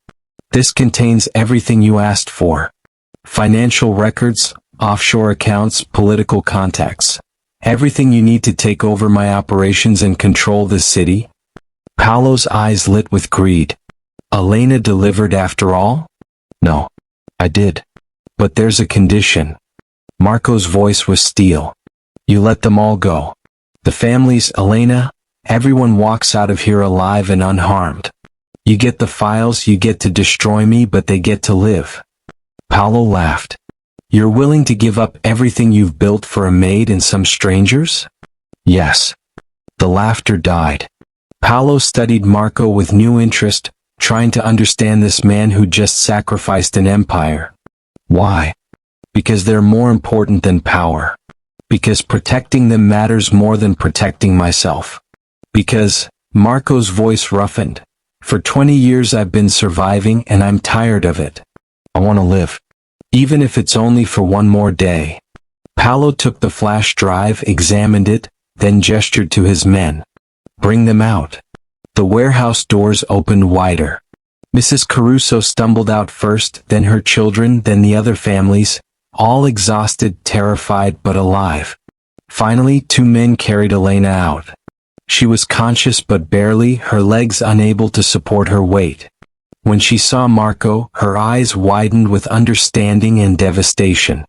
This contains everything you asked for. Financial records, offshore accounts, political contacts. Everything you need to take over my operations and control the city." Paolo's eyes lit with greed. "Elena delivered after all?" "No. I did. But there's a condition." Marco's voice was steel. "You let them all go. The families, Elena, everyone walks out of here alive and unharmed. You get the files, you get to destroy me, but they get to live." Paolo laughed. "You're willing to give up everything you've built for a maid and some strangers?" "Yes." The laughter died. Paolo studied Marco with new interest, trying to understand this man who just sacrificed an empire. Why? Because they're more important than power. Because protecting them matters more than protecting myself. Because, Marco's voice roughened, for 20 years I've been surviving and I'm tired of it. I want to live. Even if it's only for one more day. Paolo took the flash drive, examined it, then gestured to his men. "Bring them out." The warehouse doors opened wider. Mrs. Caruso stumbled out first, then her children, then the other families, all exhausted, terrified, but alive. Finally, 2 men carried Elena out. She was conscious but barely, her legs unable to support her weight. When she saw Marco, her eyes widened with understanding and devastation.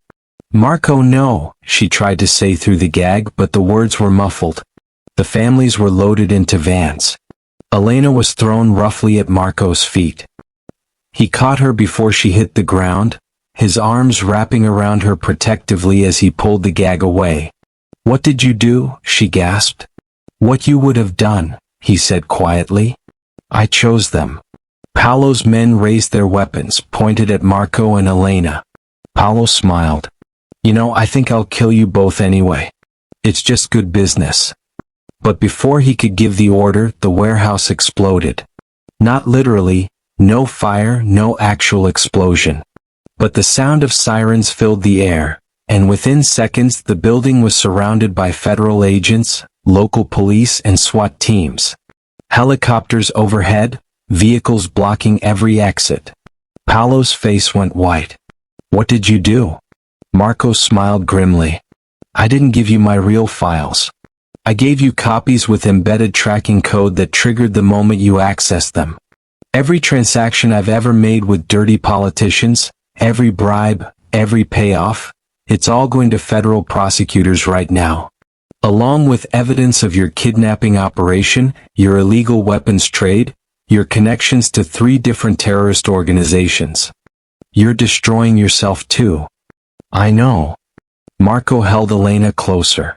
"Marco, no," she tried to say through the gag, but the words were muffled. The families were loaded into vans. Elena was thrown roughly at Marco's feet. He caught her before she hit the ground, his arms wrapping around her protectively as he pulled the gag away. "What did you do?" she gasped. "What you would have done," he said quietly. "I chose them." Paolo's men raised their weapons, pointed at Marco and Elena. Paolo smiled. "You know, I think I'll kill you both anyway. It's just good business." But before he could give the order, the warehouse exploded. Not literally, no fire, no actual explosion. But the sound of sirens filled the air, and within seconds the building was surrounded by federal agents, local police and SWAT teams. Helicopters overhead, vehicles blocking every exit. Paolo's face went white. "What did you do?" Marco smiled grimly. "I didn't give you my real files. I gave you copies with embedded tracking code that triggered the moment you accessed them. Every transaction I've ever made with dirty politicians, every bribe, every payoff, it's all going to federal prosecutors right now. Along with evidence of your kidnapping operation, your illegal weapons trade, your connections to 3 different terrorist organizations. You're destroying yourself too." "I know." Marco held Elena closer.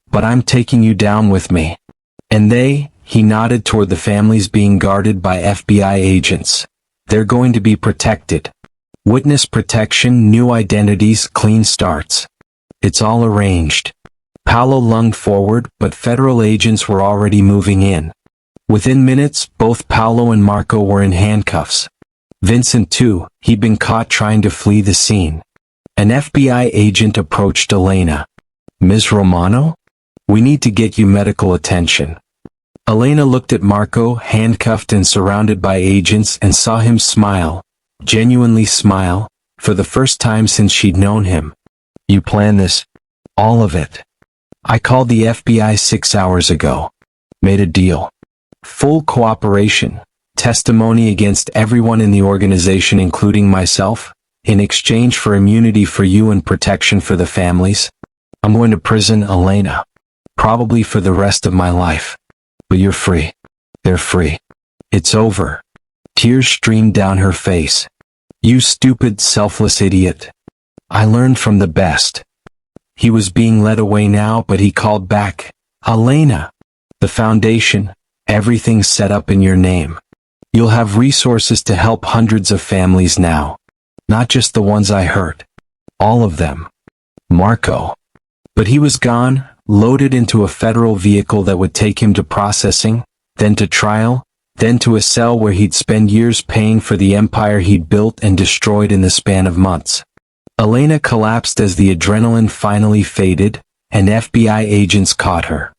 "But I'm taking you down with me. And he nodded toward the families being guarded by FBI agents. "They're going to be protected. Witness protection, new identities, clean starts. It's all arranged." Paolo lunged forward, but federal agents were already moving in. Within minutes, both Paolo and Marco were in handcuffs. Vincent too, he'd been caught trying to flee the scene. An FBI agent approached Elena. "Ms. Romano? We need to get you medical attention." Elena looked at Marco, handcuffed and surrounded by agents, and saw him smile, genuinely smile, for the first time since she'd known him. "You planned this? All of it?" "I called the FBI 6 hours ago. Made a deal. Full cooperation, testimony against everyone in the organization including myself, in exchange for immunity for you and protection for the families. I'm going to prison, Elena. Probably for the rest of my life. But you're free. They're free. It's over." Tears streamed down her face. "You stupid, selfless idiot. I learned from the best." He was being led away now, but he called back, "Elena. The foundation, everything's set up in your name. You'll have resources to help hundreds of families now. Not just the ones I hurt. All of them." Marco. But he was gone, loaded into a federal vehicle that would take him to processing, then to trial, then to a cell where he'd spend years paying for the empire he'd built and destroyed in the span of months. Elena collapsed as the adrenaline finally faded, and FBI agents caught her.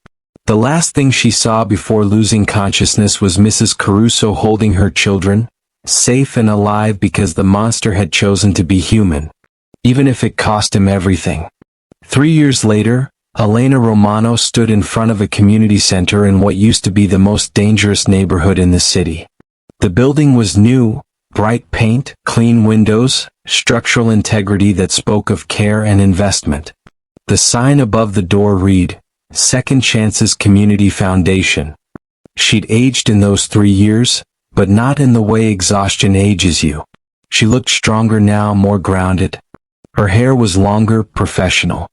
The last thing she saw before losing consciousness was Mrs. Caruso holding her children, safe and alive because the monster had chosen to be human, even if it cost him everything. 3 years later, Elena Romano stood in front of a community center in what used to be the most dangerous neighborhood in the city. The building was new, bright paint, clean windows, structural integrity that spoke of care and investment. The sign above the door read, "Second Chances Community Foundation." She'd aged in those 3 years, but not in the way exhaustion ages you. She looked stronger now, more grounded. Her hair was longer, professional.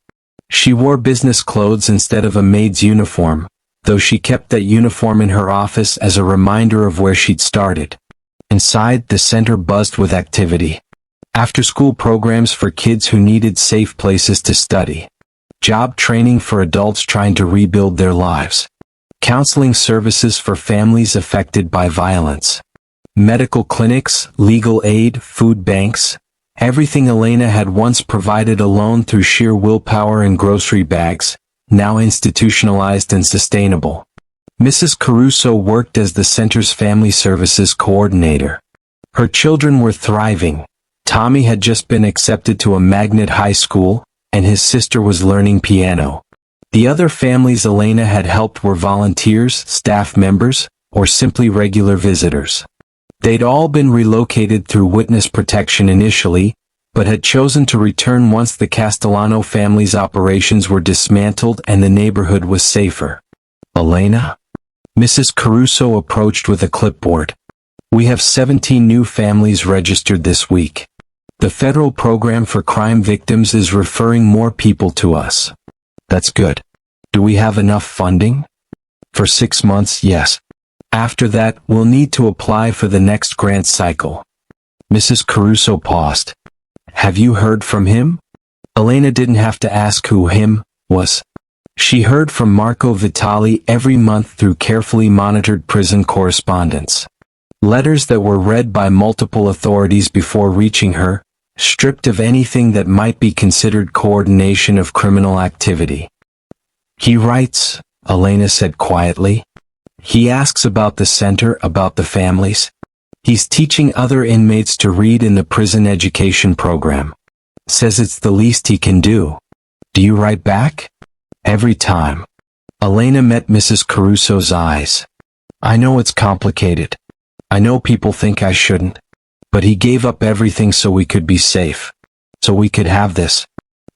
She wore business clothes instead of a maid's uniform, though she kept that uniform in her office as a reminder of where she'd started. Inside, the center buzzed with activity. After-school programs for kids who needed safe places to study. Job training for adults trying to rebuild their lives. Counseling services for families affected by violence. Medical clinics, legal aid, food banks. Everything Elena had once provided alone through sheer willpower and grocery bags, now institutionalized and sustainable. Mrs. Caruso worked as the center's family services coordinator. Her children were thriving. Tommy had just been accepted to a magnet high school, and his sister was learning piano. The other families Elena had helped were volunteers, staff members, or simply regular visitors. They'd all been relocated through witness protection initially, but had chosen to return once the Castellano family's operations were dismantled and the neighborhood was safer. "Elena?" Mrs. Caruso approached with a clipboard. "We have 17 new families registered this week. The federal program for crime victims is referring more people to us." "That's good. Do we have enough funding?" "For 6 months, yes. After that, we'll need to apply for the next grant cycle." Mrs. Caruso paused. "Have you heard from him?" Elena didn't have to ask who him was. She heard from Marco Vitali every month through carefully monitored prison correspondence. Letters that were read by multiple authorities before reaching her, stripped of anything that might be considered coordination of criminal activity. "He writes," Elena said quietly. "He asks about the center, about the families. He's teaching other inmates to read in the prison education program. Says it's the least he can do." "Do you write back?" "Every time." Elena met Mrs. Caruso's eyes. "I know it's complicated. I know people think I shouldn't. But he gave up everything so we could be safe. So we could have this.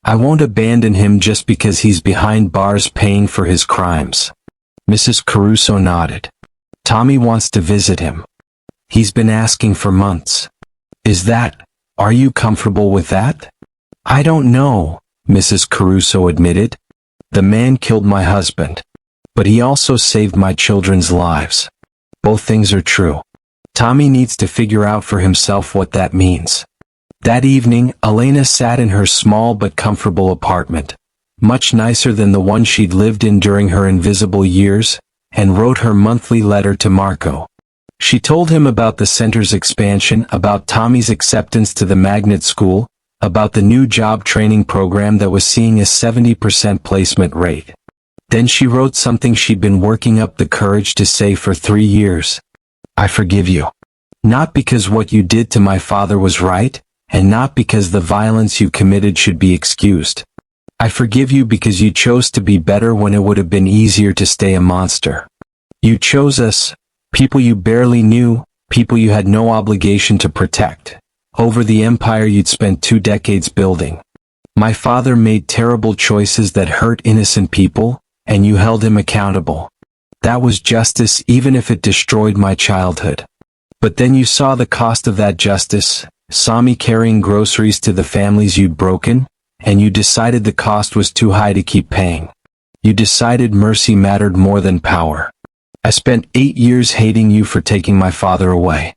I won't abandon him just because he's behind bars paying for his crimes." Mrs. Caruso nodded. "Tommy wants to visit him. He's been asking for months." Are you comfortable with that?" "I don't know," Mrs. Caruso admitted. "The man killed my husband. But he also saved my children's lives. Both things are true. Tommy needs to figure out for himself what that means." That evening, Elena sat in her small but comfortable apartment, much nicer than the one she'd lived in during her invisible years, and wrote her monthly letter to Marco. She told him about the center's expansion, about Tommy's acceptance to the magnet school, about the new job training program that was seeing a 70% placement rate. Then she wrote something she'd been working up the courage to say for 3 years. "I forgive you. Not because what you did to my father was right, and not because the violence you committed should be excused. I forgive you because you chose to be better when it would have been easier to stay a monster. You chose us, people you barely knew, people you had no obligation to protect, over the empire you'd spent 2 decades building. My father made terrible choices that hurt innocent people, and you held him accountable. That was justice even if it destroyed my childhood. But then you saw the cost of that justice, saw me carrying groceries to the families you'd broken, and you decided the cost was too high to keep paying. You decided mercy mattered more than power. I spent 8 years hating you for taking my father away.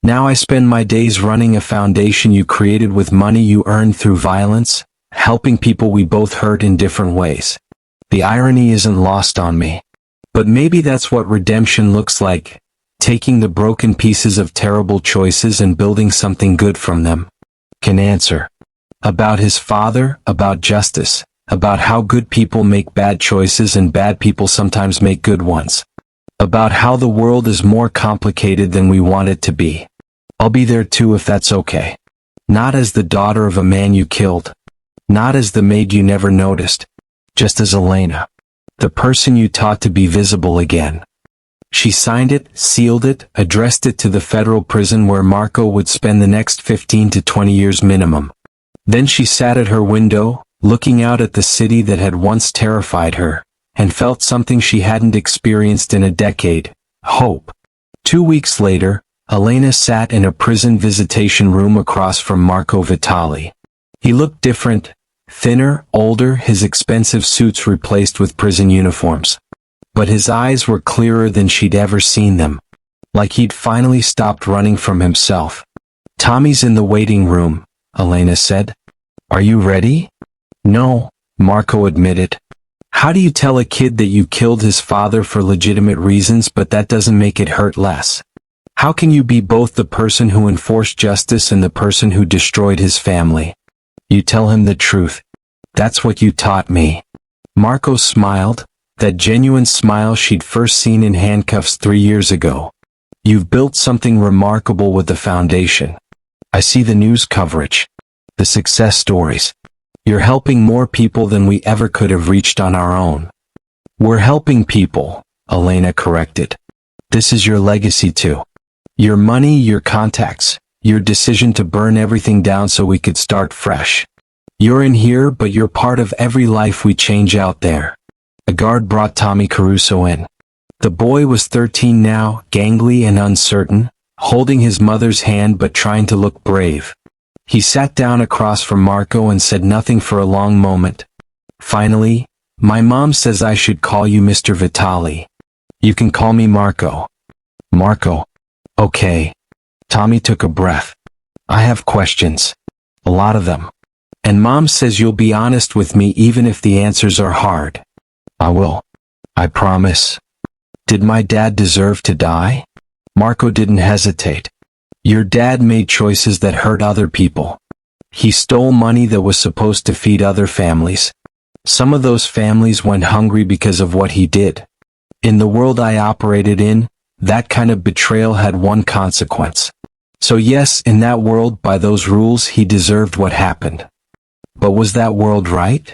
Now I spend my days running a foundation you created with money you earned through violence, helping people we both hurt in different ways. The irony isn't lost on me. But maybe that's what redemption looks like, taking the broken pieces of terrible choices and building something good from them." Can answer. About his father, about justice, about how good people make bad choices and bad people sometimes make good ones. About how the world is more complicated than we want it to be. I'll be there too if that's okay. Not as the daughter of a man you killed. Not as the maid you never noticed. Just as Elena. The person you taught to be visible again. She signed it, sealed it, addressed it to the federal prison where Marco would spend the next 15 to 20 years minimum. Then she sat at her window, looking out at the city that had once terrified her, and felt something she hadn't experienced in a decade: hope. 2 weeks later, Elena sat in a prison visitation room across from Marco Vitali. He looked different, thinner, older, his expensive suits replaced with prison uniforms. But his eyes were clearer than she'd ever seen them. Like he'd finally stopped running from himself. "Tommy's in the waiting room," Elena said. "Are you ready?" "No," Marco admitted. "How do you tell a kid that you killed his father for legitimate reasons but that doesn't make it hurt less? How can you be both the person who enforced justice and the person who destroyed his family? You tell him the truth. That's what you taught me." Marco smiled, that genuine smile she'd first seen in handcuffs 3 years ago. "You've built something remarkable with the foundation. I see the news coverage. The success stories. You're helping more people than we ever could have reached on our own." "We're helping people," Elena corrected. "This is your legacy too. Your money, your contacts, your decision to burn everything down so we could start fresh. You're in here, but you're part of every life we change out there." A guard brought Tommy Caruso in. The boy was 13 now, gangly and uncertain, holding his mother's hand but trying to look brave. He sat down across from Marco and said nothing for a long moment. Finally, "My mom says I should call you Mr. Vitali. You can call me Marco." "Marco." "Okay." Tommy took a breath. "I have questions. A lot of them. And Mom says you'll be honest with me even if the answers are hard." "I will. I promise." "Did my dad deserve to die?" Marco didn't hesitate. "Your dad made choices that hurt other people. He stole money that was supposed to feed other families. Some of those families went hungry because of what he did. In the world I operated in, that kind of betrayal had one consequence. So yes, in that world, by those rules, he deserved what happened. But was that world right?"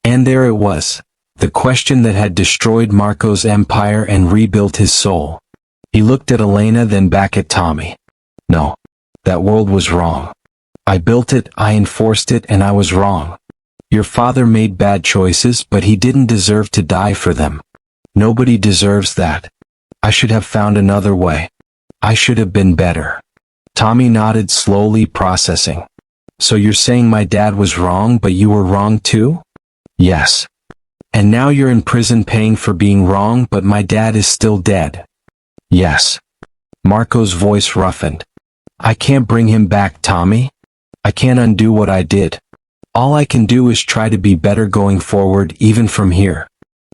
And there it was. The question that had destroyed Marco's empire and rebuilt his soul. He looked at Elena, then back at Tommy. "No. That world was wrong. I built it, I enforced it, and I was wrong. Your father made bad choices, but he didn't deserve to die for them. Nobody deserves that. I should have found another way. I should have been better." Tommy nodded slowly, processing. "So you're saying my dad was wrong, but you were wrong too?" "Yes. And now you're in prison paying for being wrong, but my dad is still dead." "Yes." Marco's voice roughened. "I can't bring him back, Tommy. I can't undo what I did. All I can do is try to be better going forward, even from here.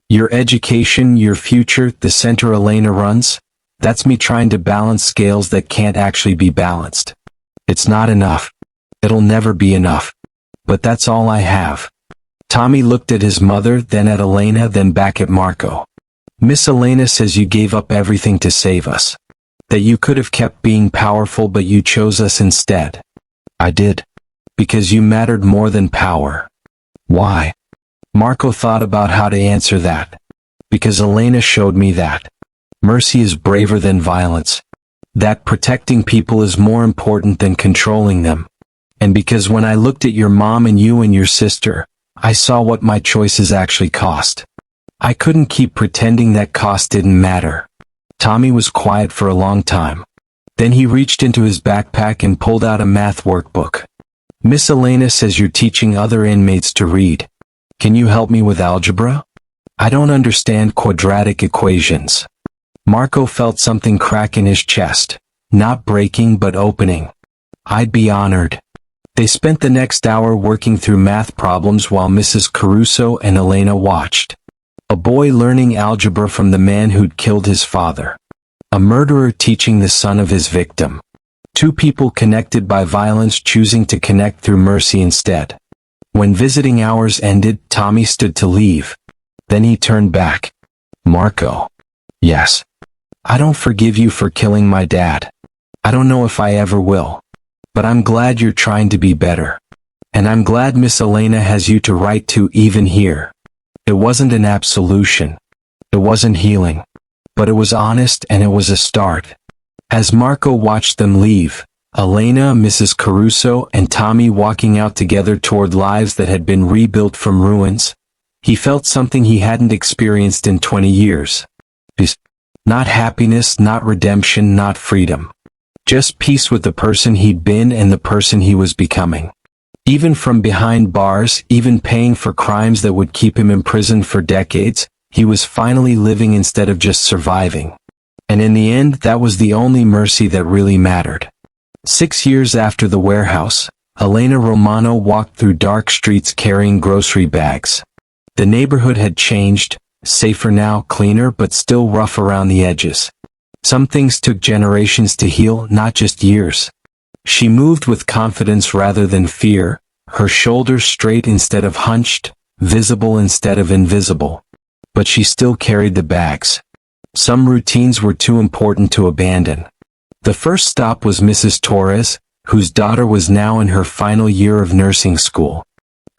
Your education, your future, the center Elena runs, that's me trying to balance scales that can't actually be balanced. It's not enough. It'll never be enough. But that's all I have." Tommy looked at his mother, then at Elena, then back at Marco. "Miss Elena says you gave up everything to save us. That you could have kept being powerful but you chose us instead." "I did. Because you mattered more than power." "Why?" Marco thought about how to answer that. "Because Elena showed me that. Mercy is braver than violence. That protecting people is more important than controlling them. And because when I looked at your mom and you and your sister, I saw what my choices actually cost. I couldn't keep pretending that cost didn't matter." Tommy was quiet for a long time. Then he reached into his backpack and pulled out a math workbook. "Miss Elena says you're teaching other inmates to read. Can you help me with algebra? I don't understand quadratic equations." Marco felt something crack in his chest, not breaking but opening. "I'd be honored." They spent the next hour working through math problems while Mrs. Caruso and Elena watched. A boy learning algebra from the man who'd killed his father. A murderer teaching the son of his victim. Two people connected by violence choosing to connect through mercy instead. When visiting hours ended, Tommy stood to leave. Then he turned back. "Marco." "Yes." "I don't forgive you for killing my dad. I don't know if I ever will. But I'm glad you're trying to be better. And I'm glad Miss Elena has you to write to even here. It wasn't an absolution. It wasn't healing. But it was honest and it was a start. As Marco watched them leave, Elena, Mrs. Caruso, and Tommy walking out together toward lives that had been rebuilt from ruins, he felt something he hadn't experienced in 20 years. Peace. Not happiness, not redemption, not freedom. Just peace with the person he'd been and the person he was becoming. Even from behind bars, even paying for crimes that would keep him imprisoned for decades, he was finally living instead of just surviving. And in the end, that was the only mercy that really mattered. 6 years after the warehouse, Elena Romano walked through dark streets carrying grocery bags. The neighborhood had changed, safer now, cleaner, but still rough around the edges. Some things took generations to heal, not just years. She moved with confidence rather than fear, her shoulders straight instead of hunched, visible instead of invisible. But she still carried the bags. Some routines were too important to abandon. The first stop was Mrs. Torres, whose daughter was now in her final year of nursing school.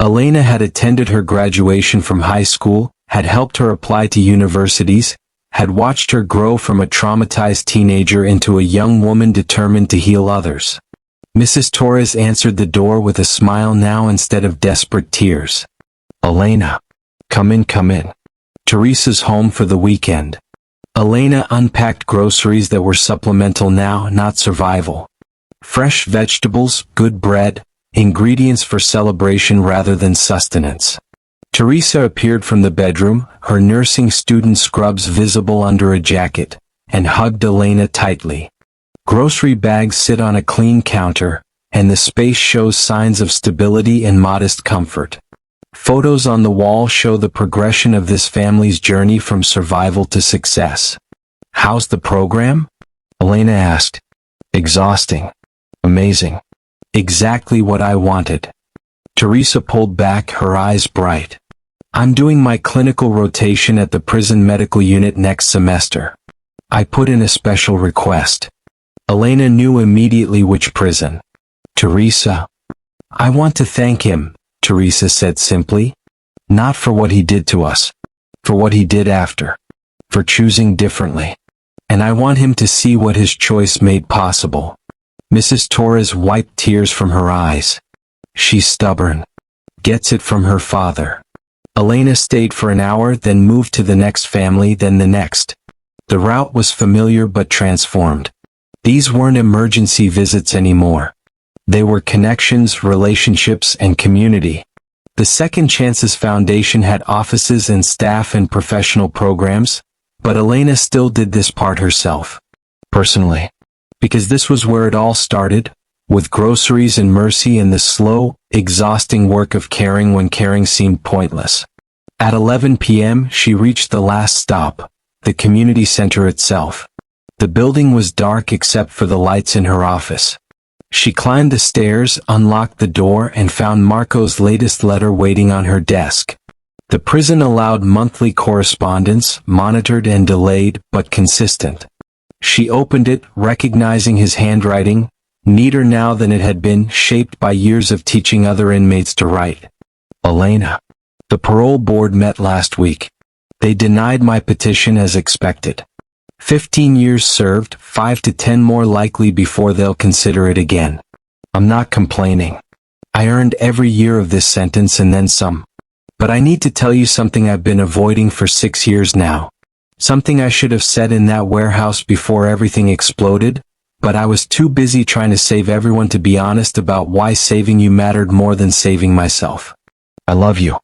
Elena had attended her graduation from high school, had helped her apply to universities, had watched her grow from a traumatized teenager into a young woman determined to heal others. Mrs. Torres answered the door with a smile now instead of desperate tears. Elena. Come in, come in. Teresa's home for the weekend. Elena unpacked groceries that were supplemental now, not survival. Fresh vegetables, good bread, ingredients for celebration rather than sustenance. Teresa appeared from the bedroom, her nursing student scrubs visible under a jacket, and hugged Elena tightly. Grocery bags sit on a clean counter, and the space shows signs of stability and modest comfort. Photos on the wall show the progression of this family's journey from survival to success. How's the program? Elena asked. Exhausting. Amazing. Exactly what I wanted. Teresa pulled back, her eyes bright. I'm doing my clinical rotation at the prison medical unit next semester. I put in a special request. Elena knew immediately which prison. Teresa. I want to thank him, Teresa said simply. Not for what he did to us. For what he did after. For choosing differently. And I want him to see what his choice made possible. Mrs. Torres wiped tears from her eyes. She's stubborn. Gets it from her father. Elena stayed for an hour, then moved to the next family, then the next. The route was familiar but transformed. These weren't emergency visits anymore. They were connections, relationships, and community. The Second Chances Foundation had offices and staff and professional programs, but Elena still did this part herself. Personally. Because this was where it all started, with groceries and mercy and the slow, exhausting work of caring when caring seemed pointless. At 11 p.m., she reached the last stop, the community center itself. The building was dark except for the lights in her office. She climbed the stairs, unlocked the door, and found Marco's latest letter waiting on her desk. The prison allowed monthly correspondence, monitored and delayed, but consistent. She opened it, recognizing his handwriting, neater now than it had been, shaped by years of teaching other inmates to write. Elena. The parole board met last week. They denied my petition as expected. 15 years served, 5 to 10 more likely before they'll consider it again. I'm not complaining. I earned every year of this sentence and then some. But I need to tell you something I've been avoiding for 6 years now. Something I should have said in that warehouse before everything exploded, but I was too busy trying to save everyone to be honest about why saving you mattered more than saving myself. I love you.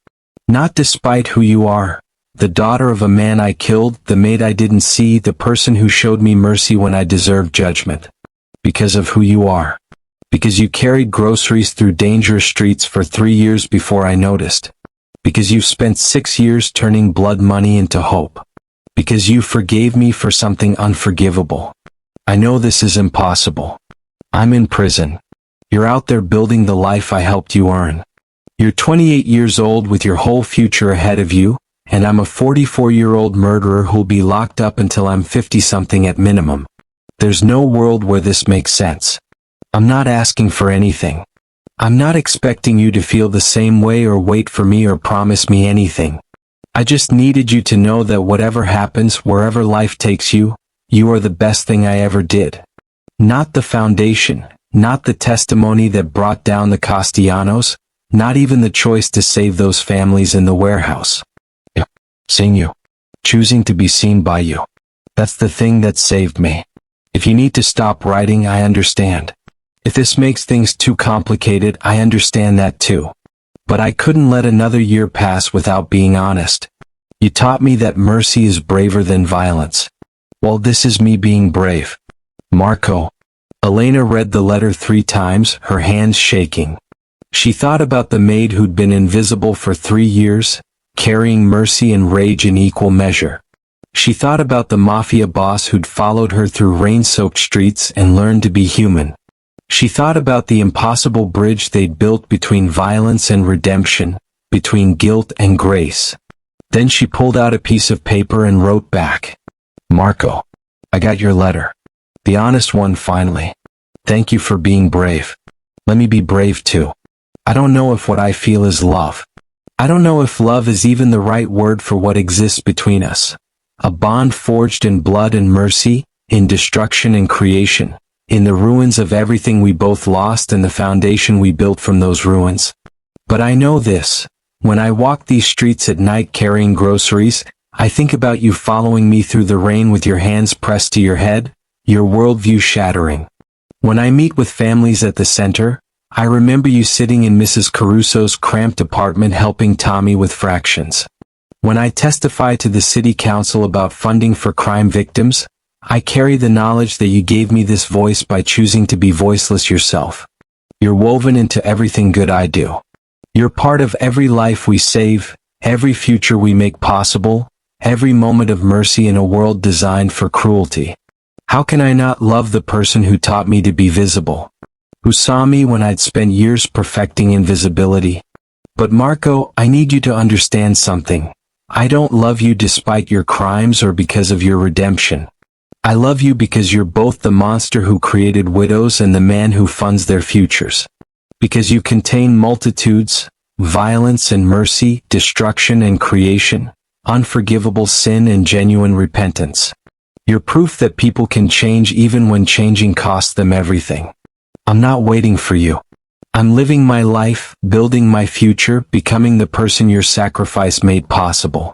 Not despite who you are. The daughter of a man I killed, the maid I didn't see, the person who showed me mercy when I deserved judgment. Because of who you are. Because you carried groceries through dangerous streets for 3 years before I noticed. Because you've spent 6 years turning blood money into hope. Because you forgave me for something unforgivable. I know this is impossible. I'm in prison. You're out there building the life I helped you earn. You're 28 years old with your whole future ahead of you, and I'm a 44-year-old murderer who'll be locked up until I'm 50-something at minimum. There's no world where this makes sense. I'm not asking for anything. I'm not expecting you to feel the same way or wait for me or promise me anything. I just needed you to know that whatever happens, wherever life takes you, you are the best thing I ever did. Not the foundation, not the testimony that brought down the Castellanos, not even the choice to save those families in the warehouse. Seeing you. Choosing to be seen by you. That's the thing that saved me. If you need to stop writing, I understand. If this makes things too complicated, I understand that too. But I couldn't let another year pass without being honest. You taught me that mercy is braver than violence. Well, this is me being brave. Marco. Elena read the letter 3 times, her hands shaking. She thought about the maid who'd been invisible for 3 years, carrying mercy and rage in equal measure. She thought about the Mafia boss who'd followed her through rain-soaked streets and learned to be human. She thought about the impossible bridge they'd built between violence and redemption, between guilt and grace. Then she pulled out a piece of paper and wrote back. Marco, I got your letter. The honest one finally. Thank you for being brave. Let me be brave too. I don't know if what I feel is love. I don't know if love is even the right word for what exists between us. A bond forged in blood and mercy, in destruction and creation, in the ruins of everything we both lost and the foundation we built from those ruins. But I know this. When I walk these streets at night carrying groceries, I think about you following me through the rain with your hands pressed to your head, your worldview shattering. When I meet with families at the center, I remember you sitting in Mrs. Caruso's cramped apartment helping Tommy with fractions. When I testify to the city council about funding for crime victims, I carry the knowledge that you gave me this voice by choosing to be voiceless yourself. You're woven into everything good I do. You're part of every life we save, every future we make possible, every moment of mercy in a world designed for cruelty. How can I not love the person who taught me to be visible? Who saw me when I'd spent years perfecting invisibility? But Marco, I need you to understand something. I don't love you despite your crimes or because of your redemption. I love you because you're both the monster who created widows and the man who funds their futures. Because you contain multitudes, violence and mercy, destruction and creation, unforgivable sin and genuine repentance. You're proof that people can change even when changing costs them everything. I'm not waiting for you. I'm living my life, building my future, becoming the person your sacrifice made possible.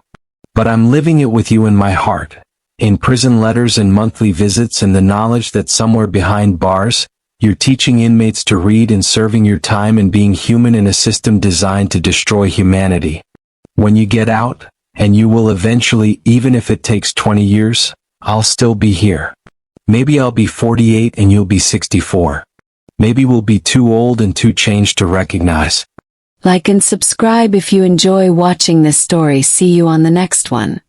But I'm living it with you in my heart, in prison letters and monthly visits and the knowledge that somewhere behind bars, you're teaching inmates to read and serving your time and being human in a system designed to destroy humanity. When you get out, and you will eventually, even if it takes 20 years, I'll still be here. Maybe I'll be 48 and you'll be 64. Maybe we'll be too old and too changed to recognize. Like and subscribe if you enjoy watching this story. See you on the next one.